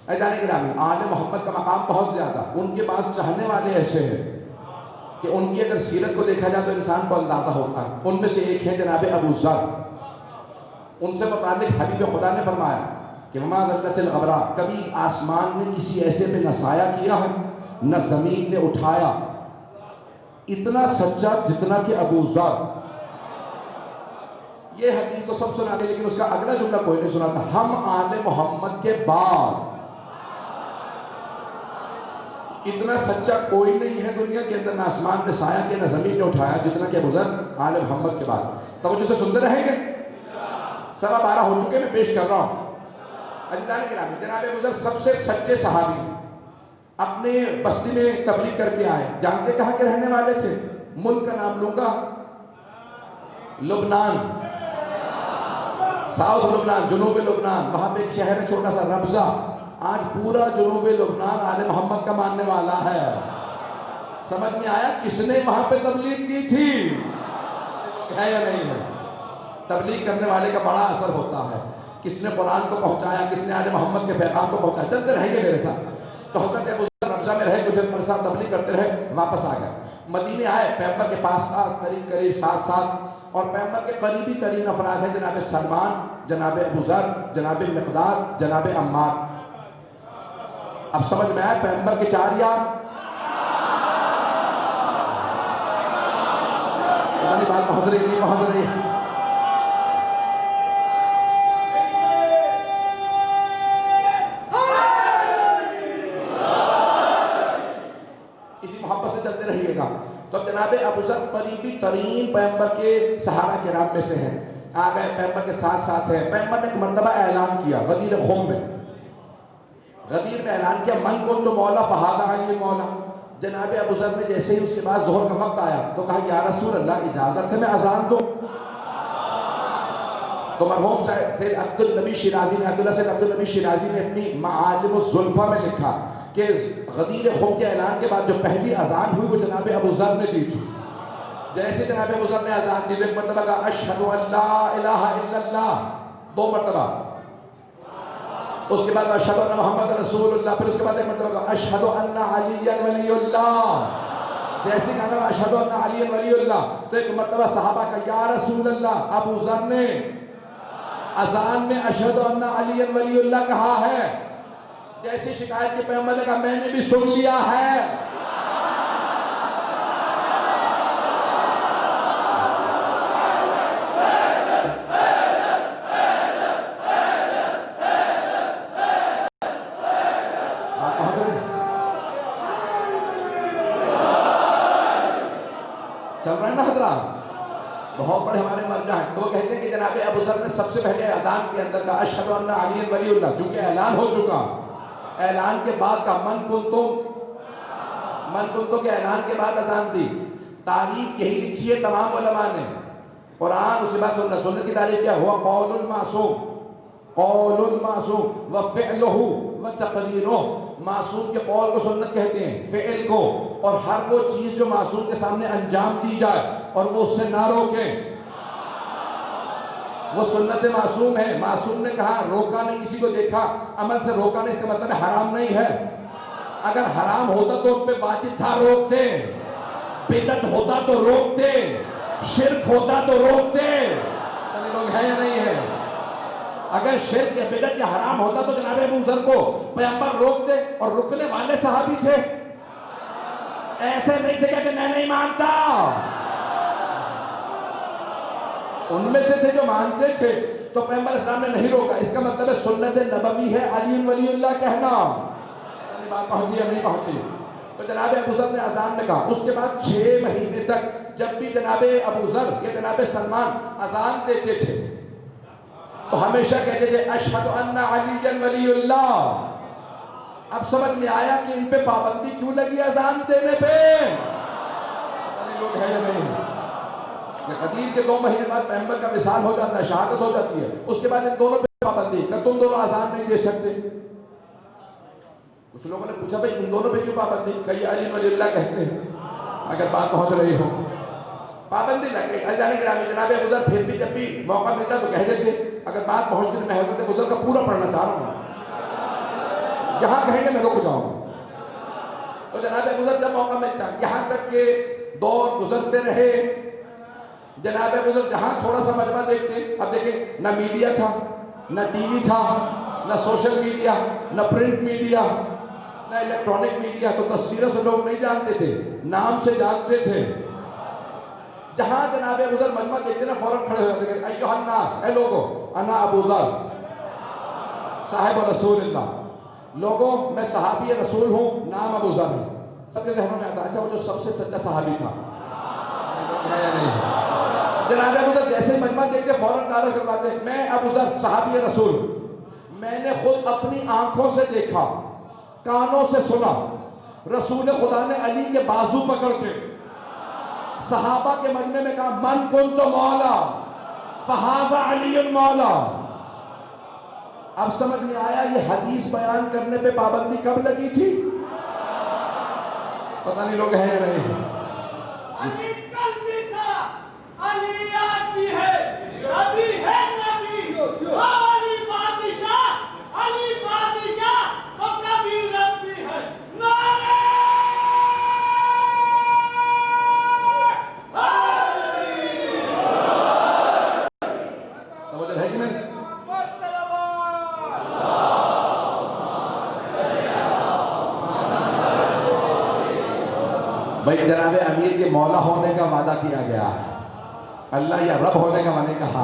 اعزائے گرامی, آل محمد کا مقام بہت زیادہ. ان کے پاس چاہنے والے ایسے ہیں کہ ان کی اگر سیرت کو دیکھا جائے تو انسان کو اندازہ ہوتا ہے. ان میں سے ایک ہے جناب ابوذر. ان سے متعلق حبیب خدا نے فرمایا کہ وما ذلت الغبرا, کبھی آسمان نے کسی ایسے پہ نہ سایہ کیا ہے نہ زمین نے اٹھایا اتنا سچا جتنا کہ ابوذر. یہ حدیث تو سب سنا دے لیکن اس کا اگلا جملہ کوئی نہیں سنا تھا. ہم آل محمد کے بعد اتنا سچا کوئی نہیں ہے دنیا کے اندر، نہ آسمان نے سایہ کیا نہ زمین نے اٹھایا جتنا کہ ابو ذر آل محمد کے بعد۔ توجہ سے سنتے رہیں گے؟ 12:15 ہو چکے، میں پیش کر رہا ہوں۔ عزیزان گرامی، جناب ابو ذر سب سے سچے صحابی، اپنے بستی میں تبلیغ کر کے آئے۔ جانتے کہاں کے رہنے والے تھے؟ ملک کا نام لوں گا، لبنان، ساؤتھ لبنان، جنوب لبنان۔ وہاں پہ ایک شہر ہے چھوٹا سا ربضہ، آج پورا جنوب لبنان آل محمد کا ماننے والا ہے۔ سمجھ میں آیا کس نے وہاں پہ تبلیغ کی تھی؟ ہے یا نہیں ہے؟ تبلیغ کرنے والے کا بڑا اثر ہوتا ہے، کس نے قرآن کو پہنچایا، کس نے آل محمد کے پیغام کو پہنچایا۔ چلتے رہیں گے میرے ساتھ۔ تو حضرت ابو ذر ربضہ میں رہے، کچھ عمر صاحب تبلیغ کرتے رہے، واپس آ گئے، مدینے آئے، پیغمبر کے پاس قریب 7 اور پیغمبر کے قریبی ترین افراد ہیں جناب سلمان، جناب ابو ذر، جناب مقداد، جناب عمار۔ اب سمجھ میں آئے پیغمبر کے 4 یار؟ بات پہنچ رہی نہیں پہنچ رہی؟ اسی محبت سے چلتے رہیے گا۔ تو جناب ابو ذر قریبی ترین پیغمبر کے صحابہ کرام میں سے ہیں، آ گئے پیغمبر کے ساتھ ہیں۔ پیغمبر نے ایک مرتبہ اعلان کیا غدیر خم میں، غدیر میں اعلان کیا من کنت مولا فہذا علی مولا۔ جناب ابو ذر نے جیسے ہی اس کے بعد ظہر کا وقت آیا تو کہا یا رسول اللہ اجازت ہے میں اذان دوں؟ تو مرحوم سید عبدالنبی شیرازی نے، عبداللہ سید عبدالنبی شیرازی نے اپنی معالم الزلفہ میں لکھا کہ غدیر خم کے اعلان کے بعد جو پہلی اذان ہوئی وہ جناب ابو ذر نے دی تھی۔ جیسے جناب ابو ذر نے اذان دی، ایک مرتبہ کہا اشہد ان لا الہ الا اللہ، 2 مرتبہ، اس کے بعد اشہد ان محمد رسول اللہ، پھر اس کے بعد ایک مرتبہ کہا اشہد ان علی ولی اللہ۔ جیسے کہا اشہد ان علی ولی اللہ تو ایک مرتبہ صحابہ کا یا رسول اللہ، ابو ذر نے اذان میں اشہد ان علی ولی اللہ کہا ہے۔ جیسی شکایت کے پیغمبر نے کہا میں نے بھی سن لیا ہے۔ چل رہے ہیں نا حضرات؟ بہت بڑے ہمارے مرجع ہیں۔ تو وہ کہتے ہیں کہ جناب ابو ذر نے سب سے پہلے اذان کے اندر کہا اشہد ان علی ولی اللہ، کیونکہ اعلان ہو چکا۔ اعلان کے بعد کا من کنتم کے اعلان کے بعد اذان دی۔ تعریف یہی لکھی ہے تمام علماء نے، قرآن اس کے بعد سنت کی تعریف کیا ہوا قول المعصوم وفعلہ وتقریرہ۔ معصوم کے قول کو سنت کہتے ہیں، فعل کو، اور ہر وہ چیز جو معصوم کے سامنے انجام دی جائے اور وہ اس سے نہ روکیں وہ سنت معصوم ہے۔ معصوم نے کہا روکا نہیں، کسی کو دیکھا عمل سے روکا نہیں، اس کا مطلب حرام نہیں ہے۔ اگر حرام ہوتا تو اس پہ واجب تھا روکتے، بدعت ہوتا تو روکتے، شرک ہوتا تو روکتے۔ لوگ ہیں یا نہیں ہے؟ اگر شرک یا بدعت یا حرام ہوتا تو جناب ابو ذر کو پیغمبر روکتے، اور رکنے والے صحابی تھے، ایسے نہیں تھے کہ میں نہیں مانتا، ان میں سے تھے جو مانتے تھے۔ تو پیغمبر اسلام نے نہیں روکا، اس کا مطلب ہے سنت نبوی ہے علی ولی اللہ کہنا۔ بات پہنچی یا نہیں پہنچی؟ تو جناب ابو ذر نے اذان میں کہا۔ اس کے بعد 6 مہینے تک جب بھی جناب ابو ذر یا جناب سلمان اذان دیتے تھے تو ہمیشہ کہتے تھے اشہد ان علی ولی اللہ۔ اب سمجھ میں آیا کہ ان پہ پابندی کیوں لگی اذان دینے پہ؟ لوگ ہیں یا نہیں؟ غدیر کے 2 مہینے بعد پیغمبر کا وصال ہو جاتا ہے، شہادت ہو جاتی ہے، اس کے بعد ان دونوں پہ پابندی کہ تم دونوں اذان نہیں دے سکتے۔ کچھ لوگوں نے پوچھا بھائی ان دونوں پہ کیوں پابندی؟ کئی علی ولی اللہ کہتے ہیں، اگر بات پہنچ رہی ہو پابندی لگے۔ عزیزان گرامی، جناب ابو ذر پھر بھی جب بھی موقع ملتا تو کہہ دیتے، اگر بات پہنچتی تو میں حضرت ابو ذر کا پورا پڑھنا چاہ رہا ہوں، جہاں کہیں گے میں رک جاؤں۔ تو جناب ابو ذر جب موقع ملتا، یہاں تک کہ دور گزرتے رہے، جناب ابو ذر جہاں تھوڑا سا مجمع دیکھتے، اب دیکھیں نہ میڈیا تھا، نہ ٹی وی تھا، نہ سوشل میڈیا، نہ پرنٹ میڈیا، نہ الیکٹرانک میڈیا، تو تصویروں سے لوگ نہیں جانتے تھے، نام سے جانتے تھے۔ جہاں جناب ابو ذر مجمع دیکھتے نا فوراً کھڑے ہو جاتے کہ ایھا الناس، اے لوگو انا ابو ذر صاحب رسول اللہ، لوگوں میں صحابی رسول ہوں، نام ابو ذر ہے۔ سب کے ذہنوں میں آتا اچھا وہ جو سب سے سچا صحابی تھا جناب ابو ذر جیسے مجمع دیکھتے فوراً نعرہ کرواتے میں ابو ذر صحابی رسول، میں نے خود اپنی آنکھوں سے دیکھا، کانوں سے سنا، رسول خدا نے علی کے بازو پکڑ کے صحابہ کے مجمع میں کہا من کنت مولا فہذا علی مولا۔ اب سمجھ میں آیا یہ حدیث بیان کرنے پہ پابندی کب لگی تھی؟ پتہ نہیں لوگ ہیں یا نہیں۔ علی کل بھی تھا، علی آج بھی ہے، نبی ہے نبی، وہ علی بادشاہ، علی بادشاہ تو کبھی رب بھی ہے۔ نعرہ توجہ ہے کہ نہیں؟ بھائی جناب امیر کے مولا ہونے کا وعدہ کیا گیا، اللہ یا رب ہونے کا میں نے کہا،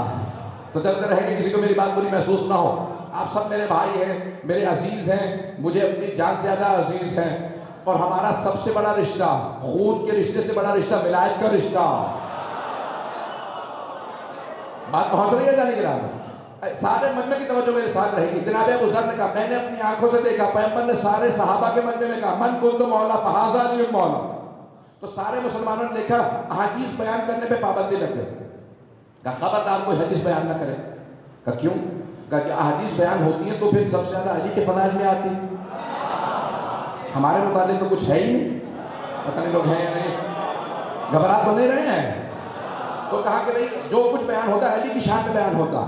تو چلتے رہے کہ کسی کو میری بات بری محسوس نہ ہو۔ آپ سب میرے بھائی ہیں، میرے عزیز ہیں، مجھے اپنی جان سے زیادہ عزیز ہیں، اور ہمارا سب سے بڑا رشتہ، خون کے رشتے سے بڑا رشتہ ولایت کا رشتہ۔ بات پہنچ رہی ہے جانے کے رہا، سارے مجمع کی توجہ میرے ساتھ رہے گی۔ جناب ابو ذر نے کہا میں نے اپنی آنکھوں سے دیکھا، پیغمبر نے سارے صحابہ کے مجمع میں کہا من کنت مولا فہذا علی مولا، تو سارے مسلمانوں نے دیکھا احادیث بیان کرنے پہ پابندی لگ گئی۔ کہا خبردار کوئی حدیث بیان نہ کرے۔ کہا کیوں؟ کہا کہ احادیث بیان ہوتی ہیں تو پھر سب سے زیادہ علی کے فضائل میں آتی، ہمارے متعلق تو کچھ ہے ہی نہیں، پتہ نہیں لوگ ہیں یا نہیں، گھبرا تو نہیں رہے ہیں۔ تو کہا کہ بھئی جو کچھ بیان ہوتا ہے علی کی شان پہ بیان ہوتا،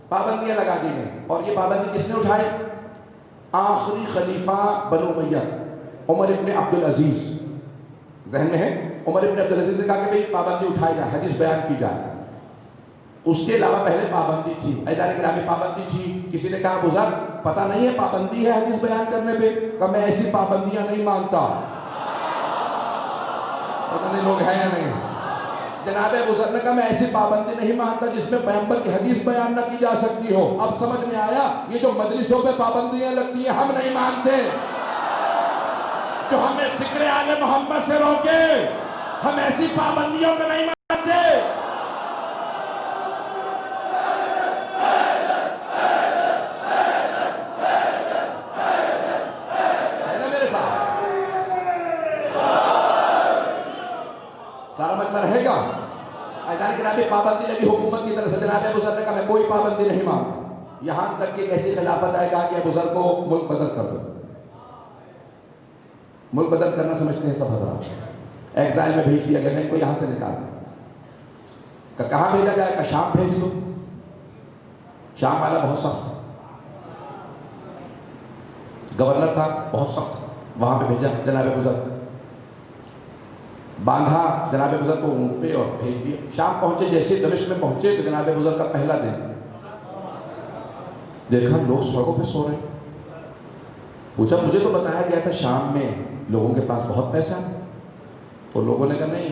پابندیاں لگا دی گئی۔ اور یہ پابندی کس نے اٹھائی؟ آخری خلیفہ بنو امیہ عمر ابن عبدالعزیز، ذہن میں ہے؟ عمر ابن عبدالعزیز نے کہا کہ بھئی پابندی اٹھائی جائے، حدیث بیان کی جائے۔ اس کے علاوہ پہلے پابندی تھی، ایزان کرام میں پابندی تھی۔ کسی نے کہا ابو ذر پتہ نہیں ہے پابندی ہے حدیث بیان کرنے پہ؟ کہ میں ایسی پابندیاں نہیں مانتا۔ پتہ نہیں لوگ ہیں یا نہیں۔ جناب ابو ذر نے کہا میں ایسی پابندی نہیں مانتا جس میں پیغمبر کی حدیث بیان نہ کی جا سکتی ہو۔ اب سمجھ میں آیا یہ جو مجلسوں پہ پابندیاں لگتی ہیں ہم نہیں مانتے، جو ہمیں ذکر آل محمد سے روکے ہم ایسی پابندیوں کو نہیں مانتے۔ ہے نا میرے ساتھ؟ سارا مجمع رہے گا؟ اذان کے نام پہ پابندی لگی حکومت کی طرف سے۔ جناب ابو ذر نے کہا میں کوئی پابندی نہیں مانتا، یہاں تک کہ ایک ایسی خلافت آئے کہا کہ ابو ذر کو ملک بدل کر دو۔ ملک بدل کرنا سمجھتے ہیں سب حضرات، ایگزائل میں بھیج دیا گیا، میں کو یہاں سے نکال دیا۔ کہاں بھیجا جائے؟ کہ شام بھیج دو۔ شام والا بہت سخت گورنر تھا، بہت سخت، وہاں پہ بھیجا جناب ابو ذر، باندھا جناب ابو ذر کو اونٹ پہ اور بھیج دیا۔ شام پہنچے، جیسے دمشق میں پہنچے تو جناب ابو ذر کا پہلا دن دیکھا لوگ سڑکوں پہ سو رہے۔ پوچھا مجھے تو بتایا گیا تھا شام میں لوگوں کے پاس بہت پیسہ ہے، تو لوگوں نے کہا نہیں،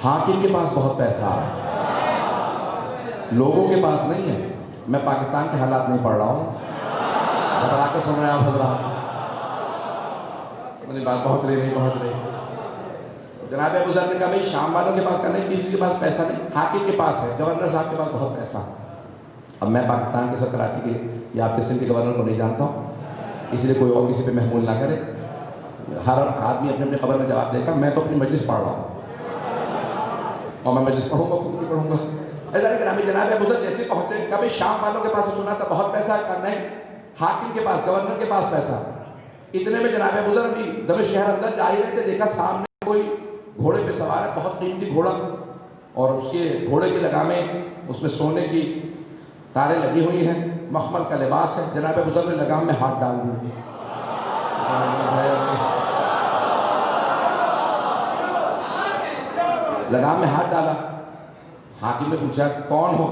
حاکم کے پاس بہت پیسہ ہے، لوگوں کے پاس نہیں ہے۔ میں پاکستان کے حالات نہیں پڑھ رہا ہوں، گھبرا کے سن رہے ہیں آپ حضرات، میری بات پہنچ رہی نہیں پہنچ رہی؟ جناب ابو ذر نے کہا بھائی شام والوں کے پاس کا نہیں، کسی کے پاس پیسہ نہیں، حاکم کے پاس ہے، گورنر صاحب کے پاس بہت پیسہ۔ اب میں پاکستان کے ساتھ کراچی کے یا آپ کے سندھ کے گورنر کو نہیں جانتا ہوں، اس لیے کوئی اور کسی پہ محمول نہ کرے، ہر آدمی اپنے اپنے خبر میں جواب دے گا۔ میں تو اپنی مجلس پڑھ رہا ہوں اور میں مجلس پڑھوں گا، خود کی پڑھوں گا۔ ایسا نہیں، جناب ابو ذر جیسے پہنچے کبھی شام والوں کے پاس سنا تھا بہت پیسہ، کا نہیں، حاکم کے پاس، گورنر کے پاس پیسہ۔ اتنے میں جناب ابو ذر بھی دمشق شہر اندر جا ہی رہے تھے، دیکھا سامنے کوئی گھوڑے پہ سوار ہے، بہت قیمتی گھوڑا، اور اس کے گھوڑے کی لگامیں اس میں سونے کی تاریں لگی ہوئی ہیں، مخمل کا لباس ہے۔ جناب ابو ذر نے لگام میں ہاتھ ڈال دی، لگام میں ہاتھ ڈالا۔ حاکم نے پوچھا کون ہو؟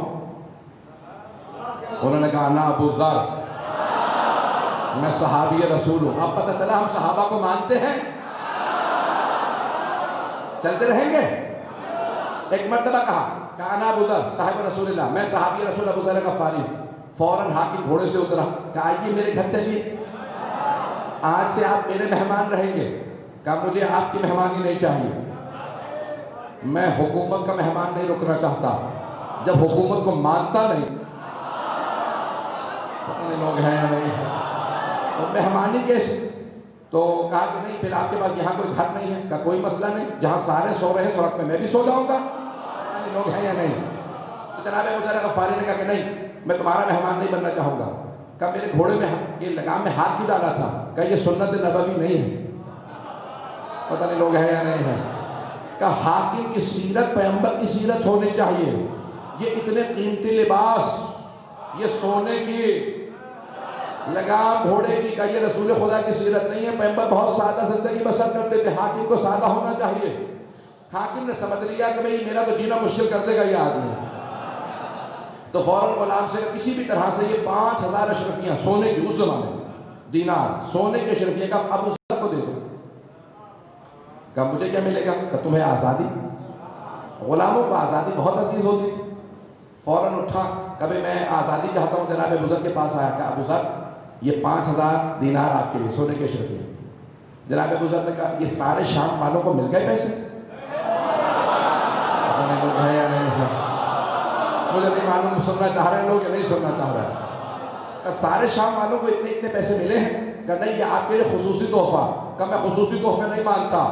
انہوں نے کہا انا ابو ذر، میں صحابی رسول ہوں۔ اب پتہ چلا ہم صحابہ کو مانتے ہیں، چلتے رہیں گے۔ ایک مرتبہ کہا انا ابو ذر صاحب رسول اللہ، میں صحابی رسول ابو ذر غفاری ہوں۔ فوراً حاکم گھوڑے سے اترا، کہا آئیے میرے گھر چلیے، آج سے آپ میرے مہمان رہیں گے۔ کہا مجھے آپ کی مہمانی نہیں چاہیے، میں حکومت کا مہمان نہیں رکنا چاہتا جب حکومت کو مانتا نہیں۔ پتہ نہیں لوگ ہیں یا نہیں ہیں، تو مہمانی کیسے؟ تو کہا کہ نہیں، پھر آپ کے پاس یہاں کوئی گھر نہیں ہے؟ کہا کوئی مسئلہ نہیں، جہاں سارے سو رہے ہیں سڑک پہ میں بھی سو جاؤں گا۔ لوگ ہیں یا نہیں؟ تو جناب ابوذر غفاری نے کہا کہ نہیں، میں تمہارا مہمان نہیں بننا چاہوں گا۔ کہا میرے گھوڑے میں یہ لگام میں ہاتھ کیوں ڈالا تھا؟ کہا یہ سنت نبوی نہیں ہے۔ پتہ نہیں لوگ ہیں یا نہیں ہیں۔ کہا حاکم کی سیرت پیغمبر کی سیرت ہونی چاہیے، یہ اتنے قیمتی لباس، یہ سونے کی لگام گھوڑے کی، کہا یہ رسول خدا کی سیرت نہیں ہے، پیغمبر بہت سادہ زندگی بسر کرتے تھے، حاکم کو سادہ ہونا چاہیے۔ حاکم نے سمجھ لیا کہ بھئی میرا تو جینا مشکل کر دے گا یہ آدمی، تو فوراً غلام سے کسی بھی طرح سے یہ 5000 اشرفیاں سونے کی، اس زمانے دینار سونے کے اشرفیہ کا ابوذر کو دے دو۔ کہا مجھے کیا ملے گا؟ کہ تمہیں آزادی۔ غلاموں کو آزادی بہت عزیز ہوتی تھی۔ فوراً اٹھا، کبھی میں آزادی چاہتا ہوں، جناب ابوذر کے پاس آیا، کہا ابوذر یہ 5000 دینار آپ کے لیے سونے کے اشرفیہ۔ جناب ابوذر نے کہا یہ سارے شام والوں کو مل گئے پیسے؟ لوگ ہیں یا نہیں ہے؟ مجھے نہیں معلوم سننا چاہ رہے ہیں لوگ یا نہیں سننا چاہ رہے ہیں۔ سارے شام والوں کو اتنے پیسے ملے ہیں؟ کہ نہیں یہ آپ کے لیے خصوصی تحفہ۔ کہ میں خصوصی تحفے نہیں مانتا،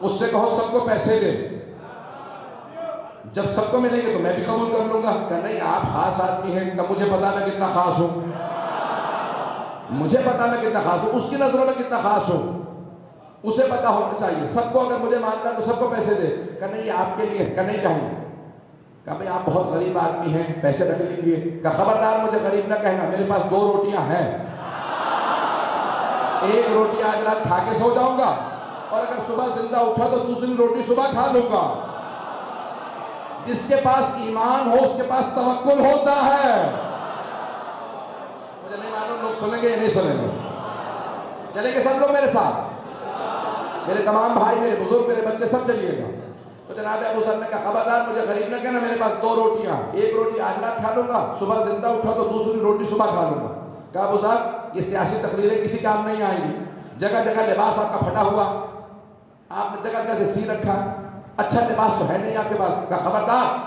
اس سے کہو سب کو پیسے دے، جب سب کو ملیں گے تو میں بھی قبول کر لوں گا۔ کہ نہیں آپ خاص آدمی ہیں، کہ مجھے پتا میں کتنا خاص ہوں، مجھے پتا میں کتنا خاص ہوں، اس کی نظروں میں کتنا خاص ہوں، اسے پتا ہونا چاہیے۔ سب کو اگر مجھے مانتا ہے تو سب کو پیسے دے۔ کہ نہیں یہ آپ کے لیے، کہ نہیں چاہیے۔ کہ بھئی آپ بہت غریب آدمی ہیں، پیسے رکھ لیجیے۔ کہ خبردار مجھے غریب نہ کہنا، میرے پاس 2 روٹیاں ہیں، 1 روٹی آج رات کھا کے سو جاؤں گا، اور اگر صبح زندہ اٹھا تو دوسری روٹی صبح کھا لوں گا۔ جس کے پاس ایمان ہو اس کے پاس توکل ہوتا ہے۔ مجھے نہیں معلوم لوگ سنیں گے یا نہیں سنیں گے؟ چلیں گے سب لوگ میرے ساتھ؟ میرے تمام بھائی، میرے بزرگ، میرے بچے سب چلیے گا۔ تو جناب ابوذر نے کہا خبردار مجھے غریب نہ کہنا، میرے پاس 2 روٹیاں، 1 روٹی آج رات کھا لوں گا، صبح زندہ اٹھا تو دوسری روٹی صبح کھا لوں گا۔ کہا ابوذر یہ سیاسی تقریریں کسی کام نہیں آئیں گی، جگہ جگہ لباس آپ کا پھٹا ہوا، آپ نے جگہ جگہ سے سی رکھا، اچھا لباس تو ہے نہیں آپ کے پاس۔ کہا خبردار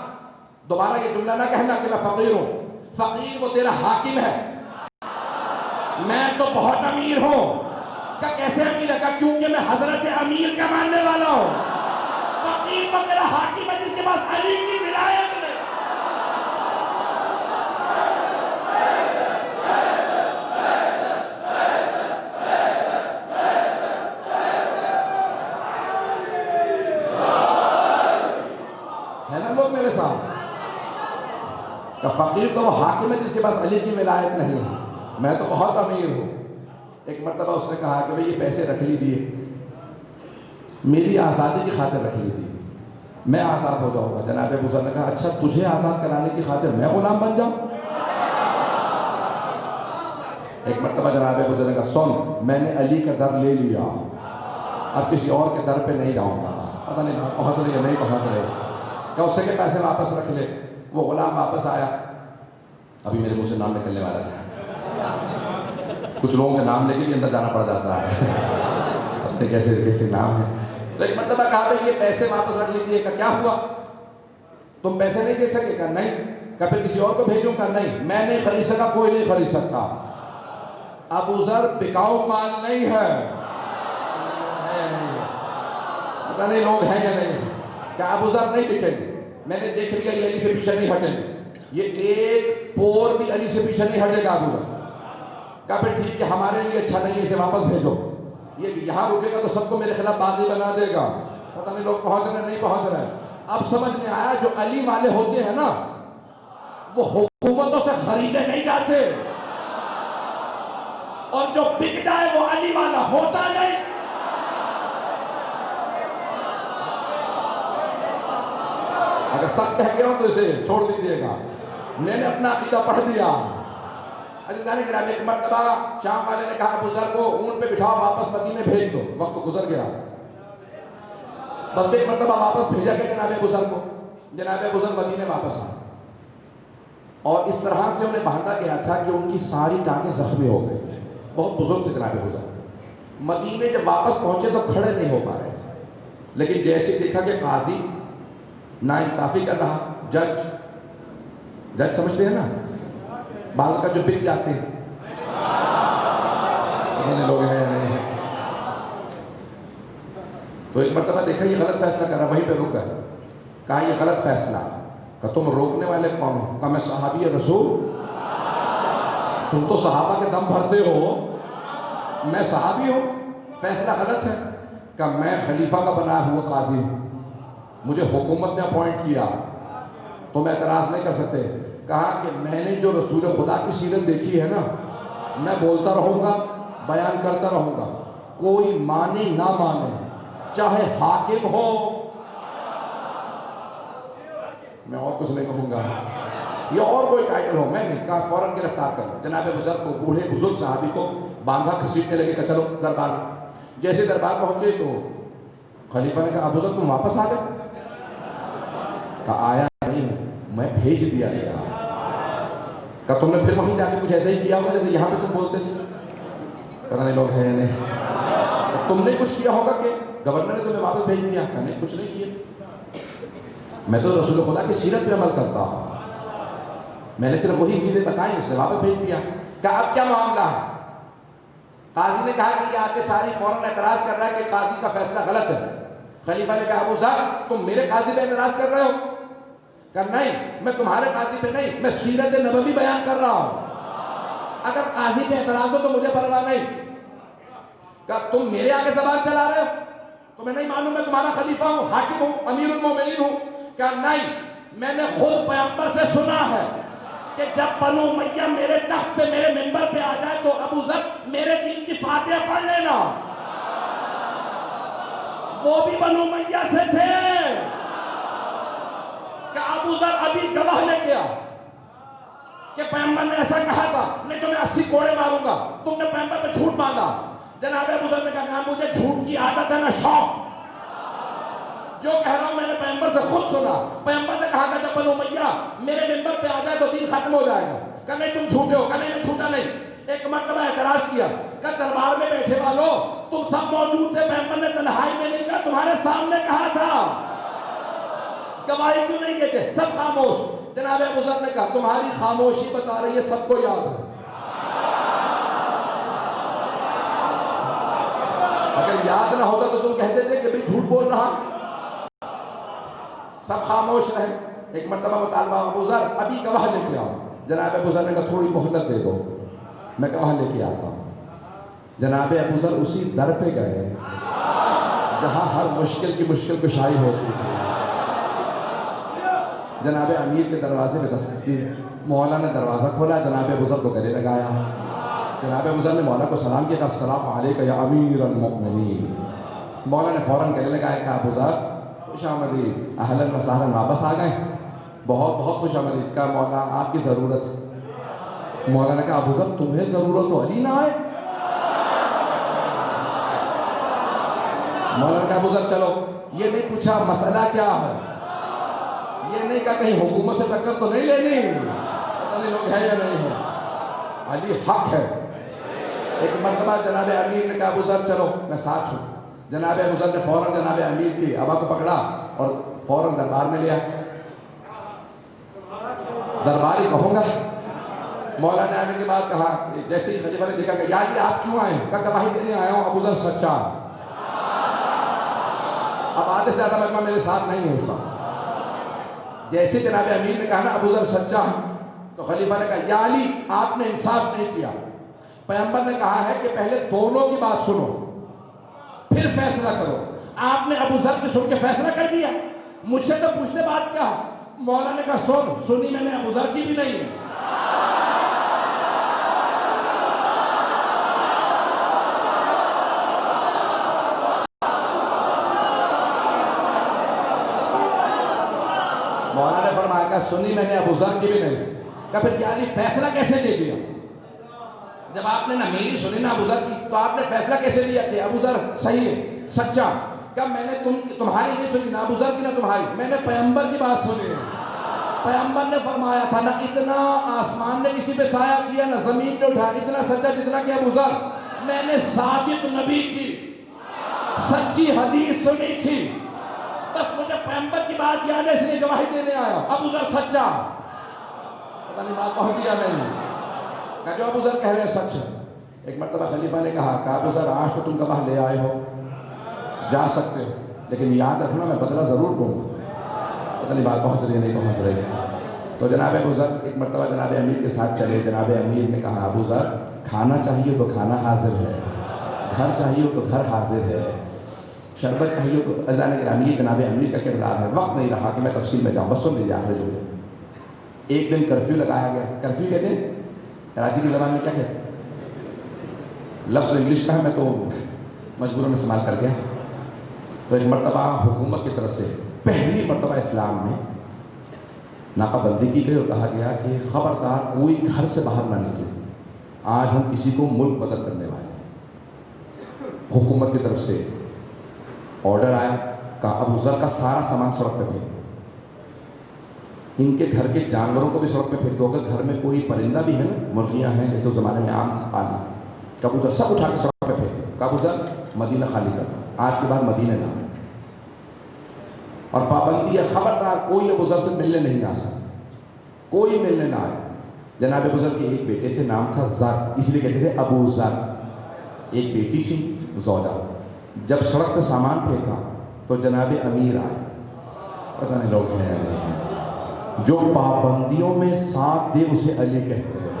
دوبارہ یہ جملہ نہ کہنا کہ میں فقیر ہوں، فقیر وہ تیرا حاکم ہے، میں تو بہت امیر ہوں۔ کہ کیسے امیر ہے؟ کہا کیونکہ میں حضرت امیر کا ماننے والا ہوں۔ فقیر تو تیرا حاکم ہے جس کے پاس علی کی ولایت ہے۔ ہے نا لوگ میرے ساتھ؟ کہ فقیر تو وہ حاکم ہے جس کے پاس علی کی ولایت نہیں ہے، میں تو بہت امیر ہوں۔ ایک مرتبہ اس نے کہا کہ بھئی یہ پیسے رکھ لیجئے، میری آزادی کی خاطر رکھ لیجئے، میں آزاد ہو جاؤں گا۔ جناب ابوذر نے کہا اچھا تجھے آزاد کرانے کی خاطر میں غلام بن جاؤں؟ ایک مرتبہ جناب ابوذر نے کہا سن، میں نے علی کا در لے لیا، اب کسی اور کے در پہ نہیں جاؤں گا۔ پتہ نہیں پہنچ رہی ہے نہیں پہنچ رہے، کہ اس سے کہ پیسے واپس رکھ لے۔ وہ غلام واپس آیا، ابھی میرے منہ سے نام نکلنے والا تھا، کچھ لوگوں کے نام لے کے بھی اندر جانا پڑ جاتا ہے، اپنے کیسے نام ہے۔ تو ایک مرتبہ کہا بھئی یہ پیسے واپس رکھ لیجیے۔ کہ کیا ہوا، تم پیسے نہیں دے سکے؟ کہ نہیں۔ کہ پھر کسی اور کو بھیجوں؟ کہ نہیں، میں نہیں خرید سکا، کوئی نہیں خرید سکتا۔ ابوذر بکاؤ مال نہیں ہے، پتہ نہیں لوگ ہیں یا نہیں۔ کہ ابوذر نہیں بکیں گے، میں نے دیکھ لیا یہ علی سے پیچھے نہیں ہٹیں گے، یہ ایک پور بھی علی سے پیچھے نہیں ہٹے گا ابوذر۔ کہا پھر ٹھیک ہے ہمارے لیے اچھا نہیں ہے، اسے واپس بھیجو، یہ یہاں رکے گا تو سب کو میرے خلاف باغی بنا دے گا۔ پتہ نہیں لوگ پہنچ رہے نہیں پہنچ رہے۔ اب سمجھ میں آیا جو علی والے ہوتے ہیں نا وہ حکومتوں سے خریدے نہیں جاتے، اور جو بک جائے وہ علی والا ہوتا نہیں۔ اگر سب کہہ گیا ہوں تو اسے چھوڑ دیجیے گا، میں نے اپنا عقیدہ پڑھ دیا۔ عزیزان گرامی ایک مرتبہ شام والے نے کہا ابوذر کو اونٹ پہ بٹھاؤ واپس مدینے بھیج دو، وقت گزر گیا۔ بس ایک مرتبہ واپس بھیجا گیا جناب ابوذر کو، جناب ابوذر مدینے واپس آئے، اور اس طرح سے انہیں باندھا گیا تھا کہ ان کی ساری ٹانگیں زخمی ہو گئی تھی، بہت بزرگ تھے جناب ابوذر۔ مدینے جب واپس پہنچے تو کھڑے نہیں ہو پا رہے تھے، لیکن جیسے دیکھا کہ قاضی ناانصافی کر رہا، جج سمجھتے ہیں نا، بعض کا جو بک جاتے ہیں لوگ ہیں یا نہیں ہیں، تو ایک مرتبہ دیکھا یہ غلط فیصلہ کر رہا، وہیں پہ رک گئے، کہا یہ غلط فیصلہ، کہ تم روکنے والے کون ہو؟ کہا میں صحابی رسول، تم تو صحابہ کے دم بھرتے ہو، میں صحابی ہوں، فیصلہ غلط ہے، کہ میں خلیفہ کا بنا ہوا قاضی ہوں، مجھے حکومت نے اپوائنٹ کیا، تم اعتراض نہیں کر سکتے۔ کہا کہ میں نے جو رسول خدا کی سیرت دیکھی ہے نا، میں بولتا رہوں گا، بیان کرتا رہوں گا، کوئی مانے نہ مانے، چاہے حاکم ہو، میں اور کچھ نہیں کہوں گا، یا اور کوئی ٹائٹل ہو، میں نہیں کہا فوراً گرفتار کر۔ جناب بزرگ کو، بوڑھے بزرگ صحابی کو باندھا، گھسیٹنے لگے کہ چلو دربار میں۔ جیسے دربار پہنچے تو خلیفہ نے کہا ابو ذر تم واپس آ گئے؟ کہا آیا نہیں ہوں، میں بھیج دیا گیا۔ کہا تم نے پھر وہیں جا کے کچھ ایسا ہی کیا ہوگا جیسے یہاں پہ تم بولتے تھے؟ پتہ نہیں لوگ ہیں یا نہیں، تم نے کچھ کیا ہوگا کہ گورنر نے تمہیں واپس بھیج دیا؟ کہا نہیں، کچھ نہیں کیا، میں تو رسول خدا کی سیرت پہ عمل کرتا ہوں، میں نے صرف وہی چیزیں بتائیں، اس نے واپس بھیج دیا۔ کہا اب کیا معاملہ ہے؟ قاضی نے کہا کہ یہ آ کے ساری فوراً اعتراض کر رہا ہے کہ قاضی کا فیصلہ غلط ہے۔ خلیفہ نے کہا ابو ذر تم میرے قاضی پہ اعتراض کر رہے ہو؟ کہا نہیں، میں تمہارے قاضی پہ نہیں، میں سیرت نبوی بیان کر رہا ہوں، اگر قاضی پہ اعتراض ہو تو مجھے پرواہ نہیں۔ کہا تم میرے آگے زبان چلا رہے ہو؟ تمہیں نہیں معلوم میں تمہارا خلیفہ ہوں، حاکم ہوں، امیر المومنین ہوں؟ کہا نہیں، میں نے خود پیغمبر سے سنا ہے کہ جب بنو امیہ میرے تخت پہ، میرے منبر پہ آ جائے تو ابو ذر میرے دین کی فاتحہ پڑھ لینا۔ وہ بھی بنو امیہ سے تھے کہ ابو ذر ابھی گواہ لے گیا کہ پیغمبر نے ایسا کہا تھا، نہیں تو میں 80 کوڑے ماروں گا، تم نے پیغمبر پہ جھوٹ باندھا۔ جناب ابو ذر نے کہا مجھے جھوٹ کی عادت ہے نہ شوق، جو کہہ رہا ہوں میں نے پیغمبر سے خود سنا، پیغمبر نے کہا تھا جب بنو امیہ میرے منبر پہ آ جائے تو دین ختم ہو جائے گا۔ کہ نہیں تم جھوٹے ہو، کہ نہیں میں جھوٹا نہیں۔ ایک مرتبہ اعتراض کیا کہ دربار میں بیٹھے والوں تم سب موجود تھے، پیغمبر نے تنہائی میں نہیں کہا، تمہارے سامنے کہا تھا، گواہی کیوں نہیں دیتے؟ سب خاموش۔ جناب ابو ذر نے کہا تمہاری خاموشی بتا رہی ہے سب کو یاد ہے، اگر یاد نہ ہوتا تو تم کہتے تھے کہ بھئی جھوٹ بول رہا۔ سب خاموش رہے۔ ایک مرتبہ مطالبہ ابو ذر ابھی گواہ لے کے آؤ۔ جناب ابو ذر نے کہا تھوڑی مہلت دے دو، میں گواہ لے کے آتا ہوں۔ جناب ابو ذر اسی در پہ گئے جہاں ہر مشکل کی مشکل کشائی ہوتی تھی۔ جناب امیر کے دروازے میں دستک دی، مولا نے دروازہ کھولا، جناب ابو ذر کو گلے لگایا۔ جناب ابو ذر نے مولا کو سلام کیا، السلام علیکم یا امیر المؤمنین۔ مولا نے فوراً گلے لگایا، کہا ابو ذر خوش آمدید، اہلاً و سہلاً، واپس آ گئے؟ بہت بہت خوش آمدید۔ کہا مولا آپ کی ضرورت ہے۔ مولا نے کہا ابو ذر تمہیں ضرورت ہو، علی نہ آئے؟ مولا نے کہا ابو ذر چلو، یہ نہیں پوچھا مسئلہ کیا ہے، یہ نہیں کہا کہیں حکومت سے ٹکر تو نہیں لینی، پتہ نہیں لوگ ہیں یا نہیں ہیں، علی حق ہے۔ ایک مرتبہ جناب امیر نے کہا ابو ذر چلو میں ساتھ ہوں۔ جناب ابو ذر نے فوراً جناب امیر کی ابا کو پکڑا اور فوراً دربار میں لیا۔ درباری کہوں گا۔ مولا نے آنے کے بعد کہا، جیسے ہی خلیفہ نے دیکھا کہ یا جی آپ کیوں آئے؟ کہا گواہی دینے آیا ہوں، ابو ذر سچا۔ اب آدھے سے زیادہ مجمع میرے ساتھ نہیں ہے اس وقت۔ جیسے جناب امیر نے کہا نا ابو ذر سچا ہے، تو خلیفہ نے کہا یا علی آپ نے انصاف نہیں کیا، پیغمبر نے کہا ہے کہ پہلے دونوں کی بات سنو پھر فیصلہ کرو، آپ نے ابو ذر کی سن کے فیصلہ کر دیا، مجھ سے تو پوچھنے بات کیا؟ مولا نے کہا سنی میں نے ابو ذر کی بھی نہیں ہے۔ مولا نے فرمایا کہ سنی میں نے ابو ذر کی بھی نہیں۔ کہ پھر یا علی فیصلہ کیسے دے دیا؟ جب آپ نے نہ میری سنی نہ ابو ذر کی تو آپ نے فیصلہ کیسے لیا کہ ابو ذر صحیح ہے، سچا؟ کہ میں نے تمہاری نہیں سنی، نہ ابو ذر کی نہ تمہاری، میں نے پیغمبر کی بات سنی ہے۔ پیغمبر نے فرمایا تھا نہ اتنا آسمان نے کسی پہ سایہ کیا نہ زمین نے اٹھا اتنا سچا جتنا کہ ابو ذر، میں نے صادق نبی کی سچی حدیث سنی تھی، بس مجھے پیغمبر کی بات یاد ہے اس لیے گواہی دینے آیا۔ ابو ذر سچا، پتہ نہیں بات پہنچی یا نہیں، کہ جو ابو ذر کہہ رہے ہیں سچ ہے۔ ایک مرتبہ خلیفہ نے کہا کہ ابو ذر آج تو تم گواہ لے آئے ہو، جا سکتے ہو، لیکن یاد رکھنا میں بدلہ ضرور دوں گا۔ پتہ نہیں بات پہنچ رہی ہے نہیں پہنچ رہی۔ تو جناب ابو ذر ایک مرتبہ جناب امیر کے ساتھ چلے، جناب امیر نے کہا ابو ذر کھانا چاہیے تو کھانا حاضر ہے، گھر چاہیے تو گھر حاضر ہے، شربت چاہیے تو اذان گرامی جناب امیر کا کردار ہے۔ وقت نہیں رہا کہ میں تفصیل میں جاؤں، بس سن لیجیے آخری جملے۔ ایک دن کرفیو لگایا گیا۔ کرفیو کہتے ہیں کراچی کی زبان میں کیا کہتے ہیں؟ لفظ انگلش کا ہے، میں تو مجبوراً استعمال کر گیا۔ تو ایک مرتبہ حکومت کی طرف سے پہلی مرتبہ اسلام میں ناکہ بندی کی گئی اور کہا گیا کہ خبردار کوئی گھر سے باہر نہ نکلے، آج ہم کسی کو ملک بدل کرنے والے ہیں۔ حکومت کی طرف سے آرڈر آیا، کہا ابو ذر کا سارا سامان سڑک پہ پھینک، ان کے گھر کے جانوروں کو بھی سڑک پہ پھینک دو، اگر گھر میں کوئی پرندہ بھی ہے نا، مرغیاں ہیں جیسے اس زمانے میں عام پالی، کبوتر سب اٹھا کے سڑک پہ پھینک۔ ابو ذر مدینہ خالی کر دو، آج کے بعد مدینہ نہ، اور پابندی ہے خبردار کوئی ابو ذر سے ملنے نہیں آ سکتا، کوئی ملنے نہ آئے۔ جناب ابو ذر کے ایک بیٹے تھے، نام تھا ذر، اس لیے کہتے تھے ابو ذر۔ ایک بیٹی تھی زوجہ۔ جب سڑک پہ سامان پھینکا تو جناب امیر آئے، پتہ نہیں لوگ ہیں یا نہیں ہیں، جو پابندیوں میں ساتھ دے اسے علی کہتے ہیں۔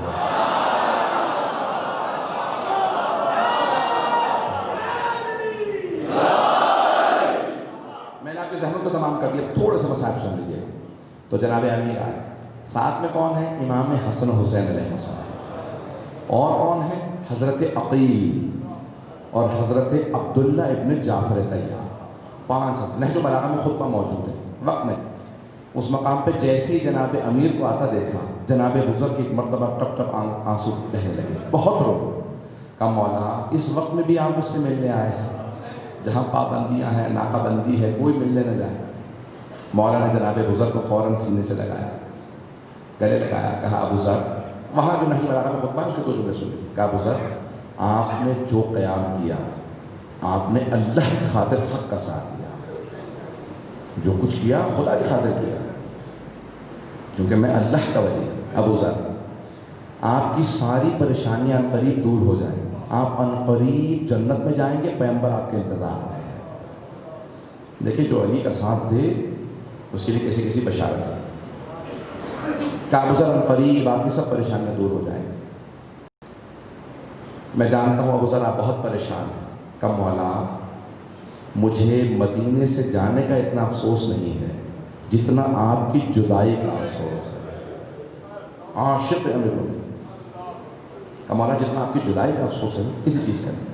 میں نے آپ کے ذہنوں کو تمام کر دیا، تھوڑے سے مسائل سن لیجیے۔ تو جناب امیر آئے، ساتھ میں کون ہے؟ امام حسن حسین علیہ السلام، اور کون ہے؟ حضرت عقیل اور حضرت عبداللہ ابن جعفر طیار، 5 حضرت۔ نہج البلاغہ میں خطبہ موجود ہے، وقت میں اس مقام پہ جیسے ہی جناب امیر کو آتا دیکھا، جناب بزرگ کی ایک مرتبہ ٹپ ٹپ آنسو بہنے لگے، بہت رو۔ کہا مولا اس وقت میں بھی آپ مجھ سے ملنے آئے ہیں، جہاں پابندیاں ہیں، ناکہ بندی ہے، کوئی ملنے نہ جائے۔ مولا نے جناب بزرگ کو فوراً سینے سے لگایا، گلے لگایا، کہا ابو ذر، وہاں جو نہیں بلاغہ میں خطبہ ہے اس کے 2 جملے سنیں۔ کہا ابو ذر آپ نے جو قیام کیا، آپ نے اللہ کی خاطر حق کا ساتھ دیا، جو کچھ کیا خدا کی خاطر کیا، کیونکہ میں اللہ کا ولی ہوں۔ ابو ذر آپ کی ساری پریشانیاں عنقریب دور ہو جائیں، آپ عنقریب جنت میں جائیں گے، پیغمبر آپ کے انتظار میں ہے۔ دیکھیں جو علی کا ساتھ دے اس کے لیے کیسی کیسی بشارت ہے۔ کہ ابو ذر عنقریب آپ کی سب پریشانیاں دور ہو جائیں گے۔ میں جانتا ہوں ابو ذر آپ بہت پریشان ہیں۔ کہ مولا مجھے مدینے سے جانے کا اتنا افسوس نہیں ہے جتنا آپ کی جدائی کا افسوس ہے۔ عاشق امیر المومنین، کہ مولا جتنا آپ کی جدائی کا افسوس ہے کسی چیز کا نہیں۔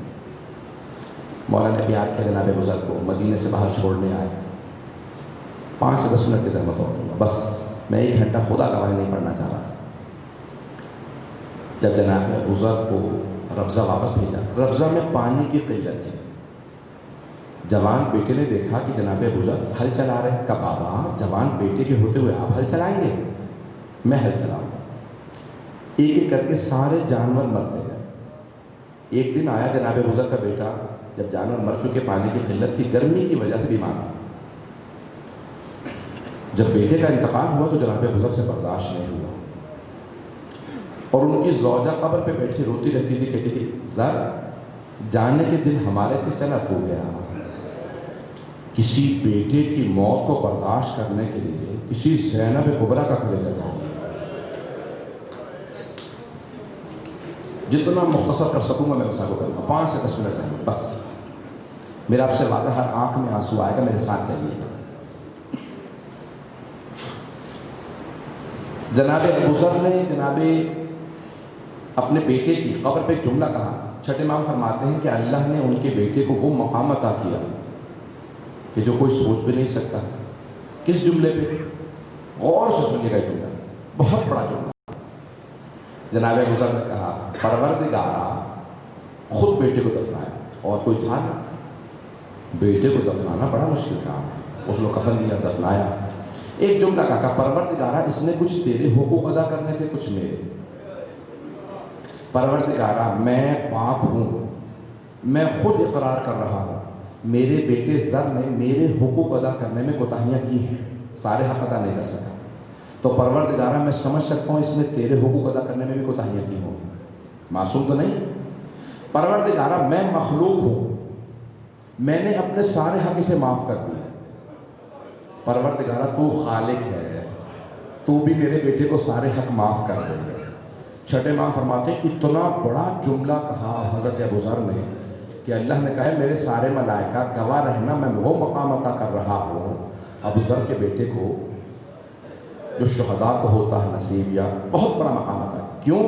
مولا نے پیار کیا جناب ابو ذر کو، مدینے سے باہر چھوڑنے آئے۔ 5 سے 10 منٹ کی زحمت ہو دوں گا، بس میں 1 گھنٹہ خدا گواہی نہیں پڑھنا چاہ رہا تھا۔ جب جناب ابو ذر کو ربضہ واپس بھیجا، ربضہ میں پانی کی قلت تھی۔ جوان بیٹے نے دیکھا کہ جناب ابو ذر ہل چلا رہے، کہا بابا جوان بیٹے کے ہوتے ہوئے آپ ہل چلائیں گے؟ میں ہل چلاؤں گا۔ ایک ایک کر کے سارے جانور مرتے گئے۔ ایک دن آیا جناب ابو ذر کا بیٹا، جب جانور مر چکے، پانی کی قلت تھی، گرمی کی وجہ سے بیمار ہوا۔ جب بیٹے کا انتقال ہوا تو جناب ابو ذر سے برداشت نہیں ہوا، اور ان کی زوجہ قبر پہ بیٹھی روتی رہتی تھی، کہتی تھی ذر جانے کے دن ہمارے تھے، چلا تو گیا۔ کسی بیٹے کی موت کو برداشت کرنے کے لیے کسی زینب کبریٰ کا کلیجہ جاؤ۔ جتنا مختصر کر سکوں گا میں بس آپ کو کروں گا، 5 سے 10 منٹ رہیں گے بس۔ میرا آپ سے وعدہ، ہر آنکھ میں آنسو آئے گا، میرے ساتھ چلیے۔ جناب ابو ذر نے جناب اپنے بیٹے کی قبر پہ ایک جملہ کہا۔ چھٹے امام فرماتے ہیں کہ اللہ نے ان کے بیٹے کو وہ مقام عطا کیا کہ جو کوئی سوچ بھی نہیں سکتا۔ کس جملے پہ؟ غور سے سنیے گا، جملہ بہت بڑا جملہ۔ جناب ابو ذر نے کہا پروردگارا خود بیٹے کو دفنایا، اور کوئی تھا نا، بیٹے کو دفنانا بڑا مشکل کام ہے، اس نے کفن دیا، دفنایا۔ ایک جملہ کہا پروردگارا اس نے کچھ تیرے حقوق ادا کرنے تھے، کچھ میرے۔ پروردگارا میں باپ ہوں، میں خود اقرار کر رہا ہوں میرے بیٹے زر نے میرے حقوق ادا کرنے میں کوتاہیاں کی ہیں، سارے حق ادا نہیں کر سکا، تو پروردگارہ میں سمجھ سکتا ہوں اس میں تیرے حقوق ادا کرنے میں بھی کوتاہیاں کی ہوں گی، معصوم تو نہیں۔ پروردگارہ میں مخلوق ہوں، میں نے اپنے سارے حق اسے معاف کر دیے، پروردگارہ تو خالق ہے، تو بھی میرے بیٹے کو سارے حق معاف کر دے۔ چھٹے امام فرماتے ہیں اتنا بڑا جملہ کہا حضرت ابو ذر نے کہ اللہ نے کہا میرے سارے ملائکہ گواہ رہنا میں وہ مقام عطا کر رہا ہوں ابو ذر کے بیٹے کو جو شہداء کو ہوتا ہے نصیب، یا بہت بڑا مقام عطا ہے۔ کیوں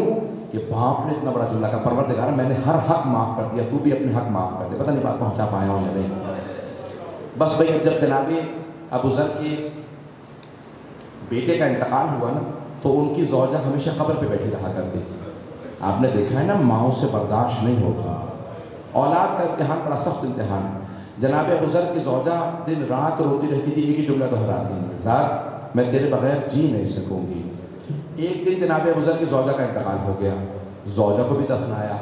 کہ باپ نے اتنا بڑا جملہ کہا پروردگار میں نے ہر حق معاف کر دیا، تو بھی اپنے حق معاف کر دے۔ پتہ نہیں بات پہنچا پایا ہوں یا نہیں۔ بس بھئی جب جناب ابو ذر کے بیٹے کا انتقال ہوا نا تو ان کی زوجہ ہمیشہ قبر پہ بیٹھی رہا کرتی تھی۔ آپ نے دیکھا ہے نا ماؤں سے برداشت نہیں ہوتا، اولاد کا امتحان بڑا سخت امتحان ہے۔ جناب ابو ذر کی زوجہ دن رات روتی رہتی تھی، ایک ہی جملہ دہراتی ہے ذر میں تیرے بغیر جی نہیں سکوں گی۔ ایک دن جناب ابو ذر کی زوجہ کا انتقال ہو گیا، زوجہ کو بھی دفنایا۔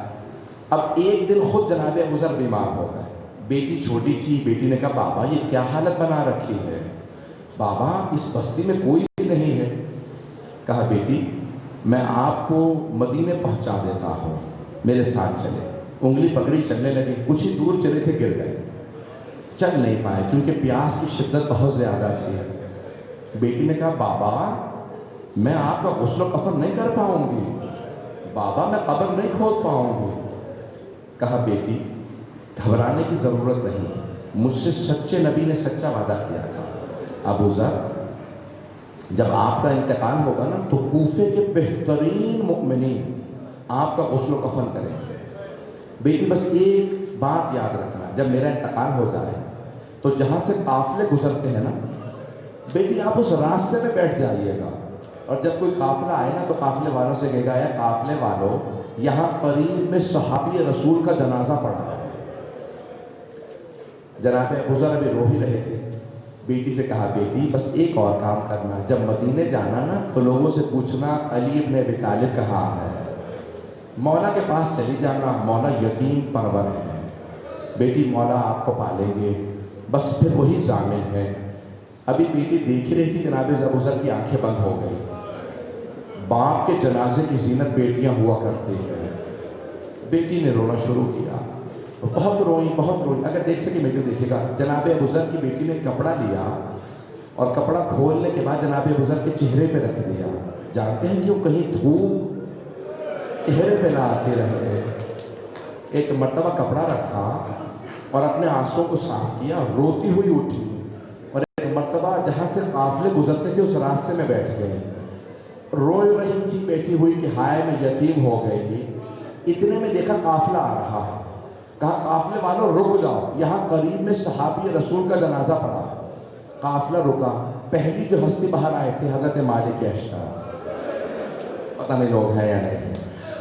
اب ایک دن خود جناب ابو ذر بیمار ہو گئے، بیٹی چھوٹی تھی، بیٹی نے کہا بابا یہ کیا حالت بنا رکھی ہے، بابا اس بستی میں کوئی بھی نہیں ہے۔ کہا بیٹی میں آپ کو مدینے پہنچا دیتا ہوں، میرے ساتھ چلے۔ انگلی پکڑی چلنے لگے، کچھ ہی دور چلے تھے گر گئے، چل نہیں پائے کیونکہ پیاس کی شدت بہت زیادہ تھی۔ بیٹی نے کہا بابا میں آپ کا غسل و کفن نہیں کر پاؤں گی، بابا میں قبر نہیں کھود پاؤں گی۔ کہا بیٹی گھبرانے کی ضرورت نہیں، مجھ سے سچے نبی نے سچا وعدہ کیا تھا، ابو ذر جب آپ کا انتقال ہوگا نا تو کوفے کے بہترین مؤمنین آپ کا غسل و کفن کریں گے۔ بیٹی بس ایک بات یاد رکھنا، جب میرا انتقال ہو جائے تو جہاں سے قافلے گزرتے ہیں نا بیٹی آپ اس راستے میں بیٹھ جائیے گا، اور جب کوئی قافلہ آئے نا تو قافلے والوں سے کہے گا اے قافلے والوں یہاں قریب میں صحابی رسول کا جنازہ پڑا ہے۔ جناب ابو ذر ابھی رو ہی رہے تھے، بیٹی سے کہا بیٹی بس ایک اور کام کرنا، جب مدینے جانا نا تو لوگوں سے پوچھنا علی ابن ابی طالب کہاں ہے، مولا کے پاس چلی جانا، مولا یتیم پرور ہے، بیٹی مولا آپ کو پالیں گے، بس پھر وہی ضامن ہے۔ ابھی بیٹی دیکھ ہی رہی تھی جناب ابو ذر کی آنکھیں بند ہو گئی۔ باپ کے جنازے کی زینت بیٹیاں ہوا کرتی ہیں، بیٹی نے رونا شروع کیا، بہت روئی بہت روئی۔ اگر دیکھ سکے ویڈیو دیکھے گا، جناب ابو ذر کی بیٹی نے کپڑا لیا اور کپڑا کھولنے کے بعد جناب ابو ذر کے چہرے پہ رکھ دیا۔ جانتے ہیں کیوں؟ کہیں دھوپ چہرے پہ نہ آتی رہے۔ ایک مرتبہ کپڑا رکھا اور اپنے آنسوں کو صاف کیا، روتی ہوئی اٹھی، اور ایک مرتبہ جہاں سے قافلے گزرتے تھے اس راستے میں بیٹھ گئی، رو رہی تھی بیٹھی ہوئی کہ ہائے میں یتیم ہو گئی۔ اتنے میں دیکھا قافلہ آ رہا ہے، کہا قافلے والوں رک جاؤ، یہاں قریب میں صحابی رسول کا جنازہ پڑا۔ قافلہ رکا، پہلی جو ہستی باہر آئے تھے حضرت مالک اشتر، پتہ نہیں لوگ ہیں یا نہیں،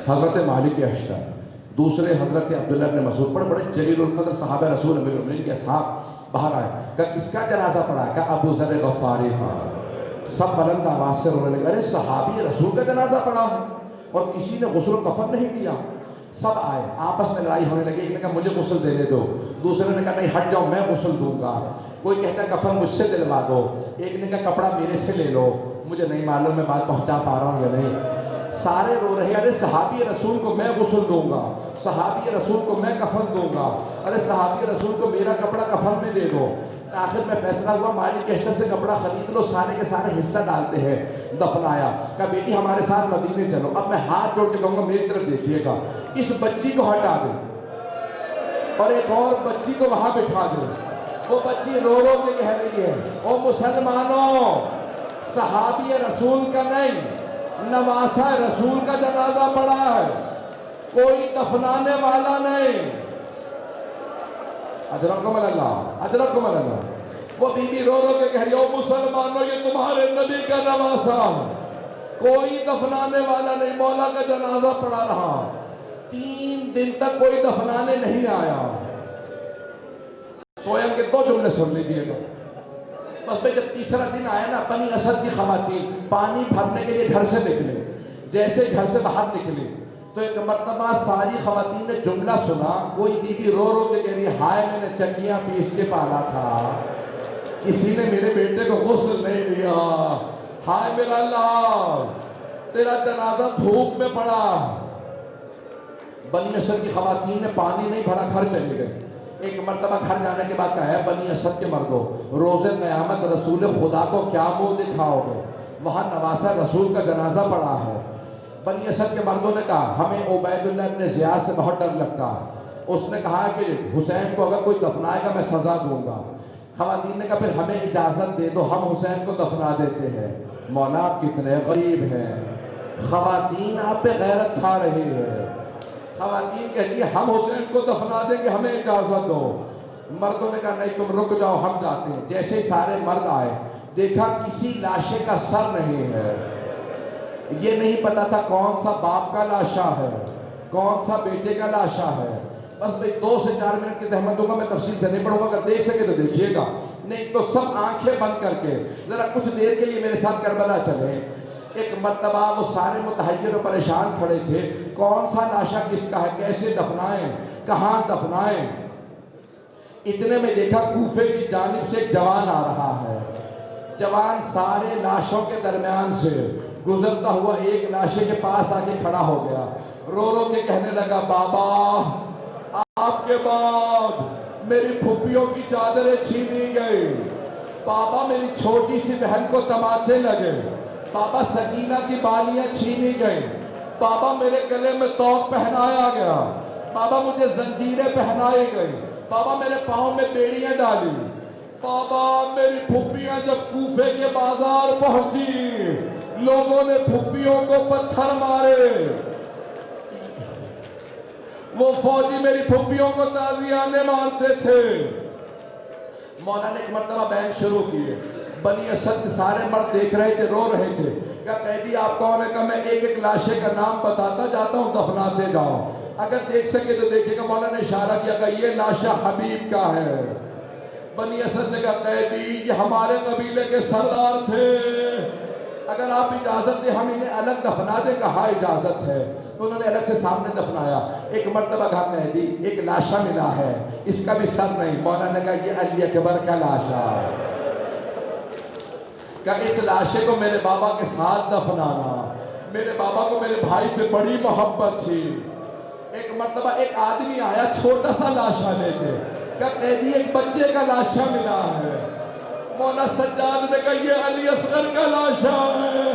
حضرت مالک اشتر، دوسرے حضرت عبداللہ بن مسعود، بڑے بڑے جلیل القدر صحابہ رسول امیر المؤمنین کے اصحاب باہر آئے۔ کہا کس کا جنازہ پڑا؟ کہا ابو ذر غفاری کا۔ سب بلند آواز سے رونے لگے، ارے صحابی رسول کا جنازہ پڑا ہے اور کسی نے غسل و کفن نہیں دیا۔ سب آئے، آپس میں لڑائی ہونے لگی، ایک نے کہا مجھے غسل دینے دو، دوسرے نے کہا نہیں ہٹ جاؤ میں غسل دوں گا، کوئی کہتا ہے کفن مجھ سے دلوا دو، ایک نے کہا کپڑا میرے سے لے لو۔ مجھے نہیں معلوم میں بات پہنچا پا رہا ہوں یا نہیں۔ سارے رو رہے ہیں، ارے صحابی رسول کو میں غسل دوں گا، صحابی رسول کو میں کفن دوں گا، ارے صحابی رسول کو میرا کپڑا کفن میں دے دو۔ آخر میں فیصلہ ہوا مالک اشتر سے کپڑا خرید لو، سارے کے سارے حصہ ڈالتے ہیں، دفنایا۔ کہا بیٹی ہمارے ساتھ مدینے چلو۔ اب میں ہاتھ جوڑ کے کہوں گا میری طرف دیکھیے گا، اس بچی کو ہٹا دیں اور ایک اور بچی کو وہاں بٹھا دیں۔ وہ بچی رو رو کے کہہ رہی ہے او مسلمانوں صحابی رسول کا نہیں نواسہ رسول کا جنازہ پڑا ہے، کوئی دفنانے والا نہیں۔ اجرکم اللہ، اجرکم اللہ۔ وہ بی بی رو رو کے کہہ رہی ہے او مسلمانوں یہ تمہارے نبی کا نواسہ، کوئی دفنانے والا نہیں، مولا کا جنازہ پڑا رہا۔ 3 دن تک کوئی دفنانے نہیں آیا۔ سویم کے 2 جملے سن لیجیے گا۔ بس میں جب تیسرا دن آیا نا، بنی اسد کی خواتین پانی بھرنے کے لیے گھر سے نکلے، جیسے گھر سے باہر نکلے تو ایک مرتبہ ساری خواتین نے جملہ سنا، کوئی بی بی رو رو کے کہہ رہی ہائے میں نے چکیاں پیس کے پالا تھا، کسی نے میرے بیٹے کو غسل نہیں دیا، ہائے میرا اللہ تیرا جنازہ دھوپ میں پڑا۔ بنی اسد کی خواتین نے پانی نہیں بھرا، گھر چلے گئے۔ ایک مرتبہ گھر جانے کے بعد کہا ہے بنی اسد کے مردوں، روز قیامت رسول خدا کو کیا منہ دکھاؤ گے؟ وہاں نواسہ رسول کا جنازہ پڑا ہے۔ بنی اسد کے مردوں نے کہا ہمیں عبید اللہ ابن زیاد سے بہت ڈر لگتا ہے، اس نے کہا کہ حسین کو اگر کوئی دفنائے گا میں سزا دوں گا۔ خواتین نے کہا پھر ہمیں اجازت دے دو، ہم حسین کو دفنا دیتے ہیں۔ مولا آپ کتنے غریب ہیں، خواتین آپ پہ غیرت کھا رہی ہے۔ خواتین کہتی ہے ہم حسین کو دفنا دیں گے، ہمیں اجازت دو۔ مردوں نے کہا نہیں تم رک جاؤ ہم جاتے ہیں۔ جیسے ہی سارے مرد آئے دیکھا کسی لاشے کا سر نہیں ہے، یہ نہیں پتا تھا کون سا باپ کا لاشا ہے کون سا بیٹے کا لاشا ہے۔ بس بھئی 2 سے 4 منٹ کی زحمت دوں گا، میں تفصیل سے نہیں پڑھوں گا، اگر دیکھ سکے تو دیکھیے گا، نہیں تو سب آنکھیں بند کر کے ذرا کچھ دیر کے لیے میرے ساتھ کربلا چلیں۔ ایک مرتبہ وہ سارے متحیر و پریشان کھڑے تھے، کون سا لاشا کس کا ہے، کیسے دفنائیں، کہاں دفنائیں۔ اتنے میں دیکھا کوفے کی جانب سے ایک جوان آ رہا ہے۔ جوان سارے لاشوں کے درمیان سے گزرتا ہوا ایک لاشے کے پاس آ کے کھڑا ہو گیا، رو رو کے کہنے لگا بابا آپ کے بعد میری پھپھیوں کی چادریں چھینی گئی، بابا میری چھوٹی سی بہن کو تماچے لگے، بابا سکینہ کی بالیاں چھینی گئیں، بابا میرے گلے میں توق پہنایا گیا، بابا مجھے زنجیریں پہنائی گئی، بابا میرے پاؤں میں بیڑیاں ڈالی، بابا میری پھپھیاں جب کوفے کے بازار پہنچی لوگوں نے پھپھیوں کو پتھر مارے، وہ فوجی میری پھپھیوں کو تازیانے مارتے تھے۔ مولا نے ایک مرتبہ بیان شروع کیے، بنی اسد کے سارے مرد دیکھ رہے تھے، رو رہے تھے، کہا قیدی آپ کون ہے؟ کہا میں ایک ایک لاشے کا نام بتاتا جاتا ہوں، دفناتے جاؤ، اگر دیکھ سکے تو دیکھیے گا۔ مولا نے اشارہ کیا کہ یہ لاشا حبیب کا ہے۔ بنی اسد نے کہا قیدی یہ ہمارے قبیلے کے سردار تھے، اگر آپ اجازت دیں ہم انہیں الگ دفنا دیں۔ کہا اجازت ہے۔ انہوں نے الگ سے سامنے دفنایا۔ ایک مرتبہ کہا قیدی ایک لاشا ملا ہے، اس کا بھی سر نہیں۔ مولا نے کہا یہ علی اکبر کا لاشا ہے، کہ اس لاشے کو میرے بابا کے ساتھ دفنانا، میرے بابا کو میرے بھائی سے بڑی محبت تھی۔ ایک مرتبہ ایک آدمی آیا چھوٹا سا لاشا لے کے، کہ قیدی ایک بچے کا لاشا ملا ہے۔ مولا سجاد نے کہا یہ علی اصغر کا لاشا ہے،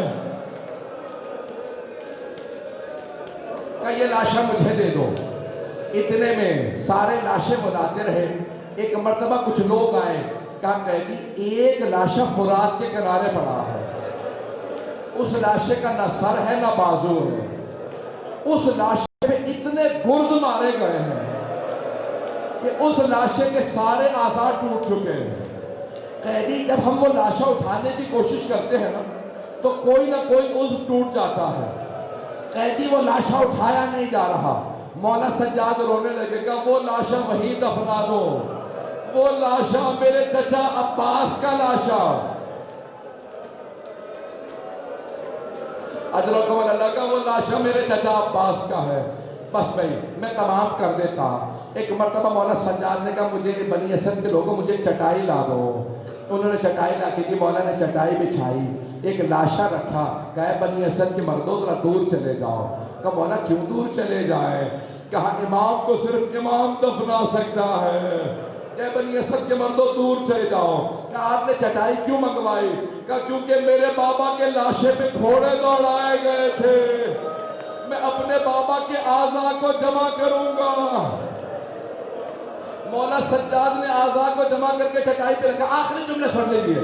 کہ یہ لاشا مجھے دے دو۔ اتنے میں سارے لاشے بلاتے رہے۔ ایک مرتبہ کچھ لوگ آئے، کہا قیدی ایک لاشا فرات کے کنارے پڑا ہے، اس لاشے کا نہ سر ہے نہ بازو ہے، اس لاشے میں اتنے گرد مارے گئے ہیں کہ اس لاشے کے سارے اعضاء ٹوٹ چکے ہیں۔ قیدی جب ہم وہ لاشا اٹھانے کی کوشش کرتے ہیں نا تو کوئی نہ کوئی عضو ٹوٹ جاتا ہے۔ قیدی وہ لاشا اٹھایا نہیں جا رہا۔ مولا سجاد رونے لگے گا وہ لاشا وہیں دفنا دو، وہ لاشا میرے چچا عباس کا لاشا۔ اجرکم اللہ کا وہ لاشا میرے چچا عباس کا ہے۔ بس بھائی میں تمام کر دیتا۔ ایک مرتبہ مولا سجاد نے کہا مجھے بنی اسد کے لوگوں مجھے چٹائی لا دو۔ انہوں نے چٹائی لا کے دی، مولا نے چٹائی بچھائی، ایک لاشا رکھا، کہا بنی اسد کے مردوں ذرا دور چلے جاؤ۔ کہا مولا کیوں دور چلے جائیں؟ کہا امام کو صرف امام دفنا سکتا ہے۔ کہ بنی اسد کے مردوں دور چلے جاؤ۔ کہا آپ نے چٹائی کیوں منگوائی؟ کہا کیونکہ میرے بابا کے لاشے پہ گھوڑے دوڑائے گئے تھے، میں اپنے بابا کے اعضاء کو جمع کروں گا۔ مولا سجاد نے اعضاء کو جمع کر کے چٹائی پہ رکھا۔ آخری جملے سن لیجیے،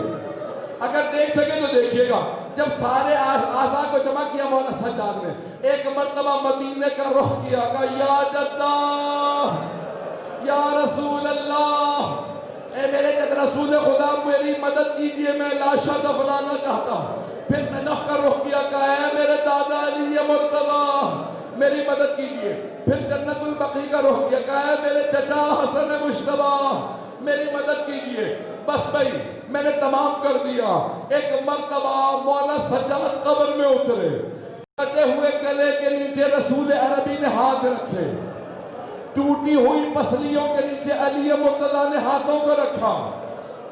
اگر دیکھ سکے تو دیکھیے گا۔ جب سارے اعضاء کو جمع کیا مولا سجاد نے ایک مرتبہ مدینے کا رخ کیا، کہا یا جدہ یا رسول اللہ، اے میرے جد رسول خدا میری مدد کیجئے، میں لاشا دفنانا چاہتا ہوں۔ پھر نجف کا رخ کیا، کہا اے میرے دادا علی مرتضی میری مدد کیجئے۔ پھر جنت البقیع کا رخ کیا، کہا اے میرے چچا حسن مجتبیٰ میری مدد کیجئے۔ بس بھائی میں نے تمام کر دیا۔ ایک مرتبہ مولا سجاد قبر میں اترے، کٹے ہوئے گلے کے نیچے رسول عربی نے ہاتھ رکھے، ٹوٹی ہوئی پسلیوں کے نیچے علی مرتضیٰ نے ہاتھوں کو رکھا،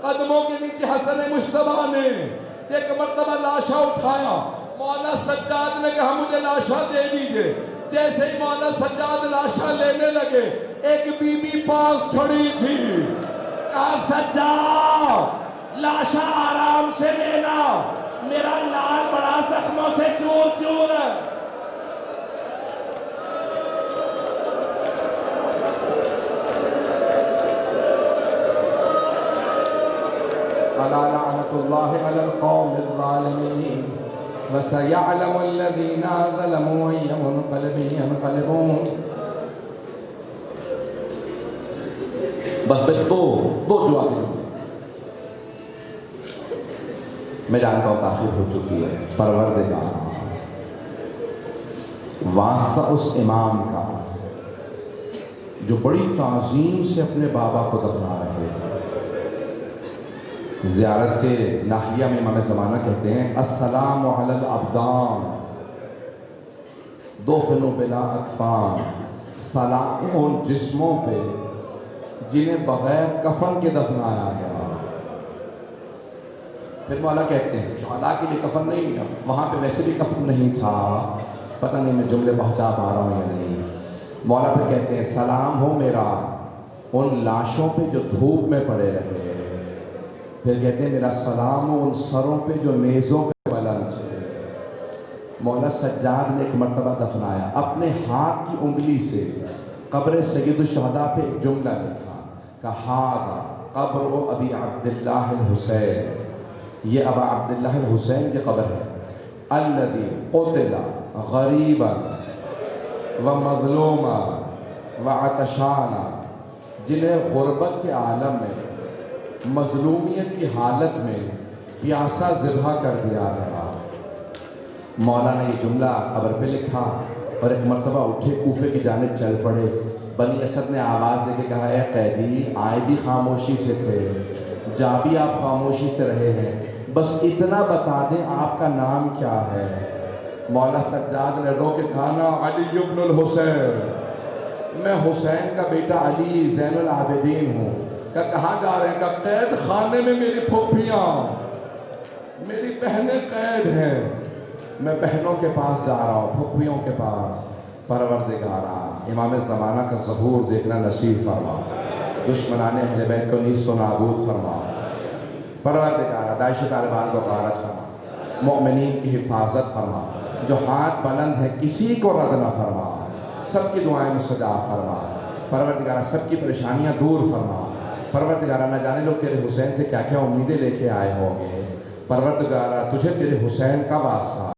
قدموں کے نیچے حسن مجتبیٰ نے ایک مرتبہ لاشا اٹھایا۔ مولا سجاد نے کہا مجھے لاشا دے دیجئے۔ جیسے ہی مولا سجاد لاشا لینے لگے، ایک بی بی پاس کھڑی تھی، کہا سجاد لاشا آرام سے لینا، میرا لال بڑا زخموں سے چور چور ہے۔ الا لعنۃ اللہ علی القوم الظالمین وسيعلم الذين ظلموا أي منقلب ينقلبون۔ بس دو دعا کے میں جانتا ہوں تاخیر ہو چکی ہے، پروردگار واسطہ اس امام کا جو بڑی تعظیم سے اپنے بابا کو دفنا رہے تھے۔ زیارت کے ناحیہ میں امام زمانہ کہتے ہیں السلام علی الابدان دفن بلا اکفان، سلام ان جسموں پہ جنہیں بغیر کفن کے دفنایا گیا۔ پھر مولا کہتے ہیں شہداء کے لیے کفن نہیں تھا، وہاں پہ ویسے بھی کفن نہیں تھا، پتہ نہیں میں جملے پہنچا پا رہا ہوں یا نہیں۔ مولا پھر کہتے ہیں سلام ہو میرا ان لاشوں پہ جو دھوپ میں پڑے رہے، پھر کہتے ہیں میرا سلام ہو ان سروں پہ جو نیزوں پہ بلند تھے۔ مولا سجاد نے ایک مرتبہ دفنایا، اپنے ہاتھ کی انگلی سے قبر سید الشہداء پہ ایک جملہ لکھا کہ ہذا قبر ابی عبداللہ الحسین، یہ ابا عبداللہ الحسین کی قبر ہے، الذی قتل غریبا ومظلوما وعطشانا، جنہیں غربت کے عالم میں مظلومیت کی حالت میں پیاسا ذبح کر دیا گیا۔ مولا نے یہ جملہ قبر پہ لکھا اور ایک مرتبہ اٹھے کوفے کی جانب چل پڑے۔ بنی اسد نے آواز دے کے کہا اے قیدی، آئے بھی خاموشی سے تھے، جا بھی آپ خاموشی سے رہے ہیں، بس اتنا بتا دیں آپ کا نام کیا ہے۔ مولا سجاد نے رو کے کہا نا علی ابن الحسین، میں حسین کا بیٹا علی زین العابدین ہوں۔ کہ کہاں جا رہے ہیں؟ کہ قید خانے میں میری پھوپھیاں میری بہنیں قید ہیں، میں بہنوں کے پاس جا رہا ہوں، پھوپھیوں کے پاس۔ پروردگارا امام زمانہ کا ظہور دیکھنا نصیب فرما، دشمنان اہل بیت کو نیست و نابود فرما۔ پروردگارا داعش طالبان کو غارت فرما، مؤمنین کی حفاظت فرما، جو ہاتھ بلند ہے کسی کو رد نہ فرما، سب کی دعائیں مستجاب فرما۔ پروردگارا سب کی پریشانیاں دور فرما۔ پروردگارا نہ جانے لوگ تیرے حسین سے کیا کیا امیدیں لے کے آئے ہوں گے، پروردگارا تجھے تیرے حسین کا واسطہ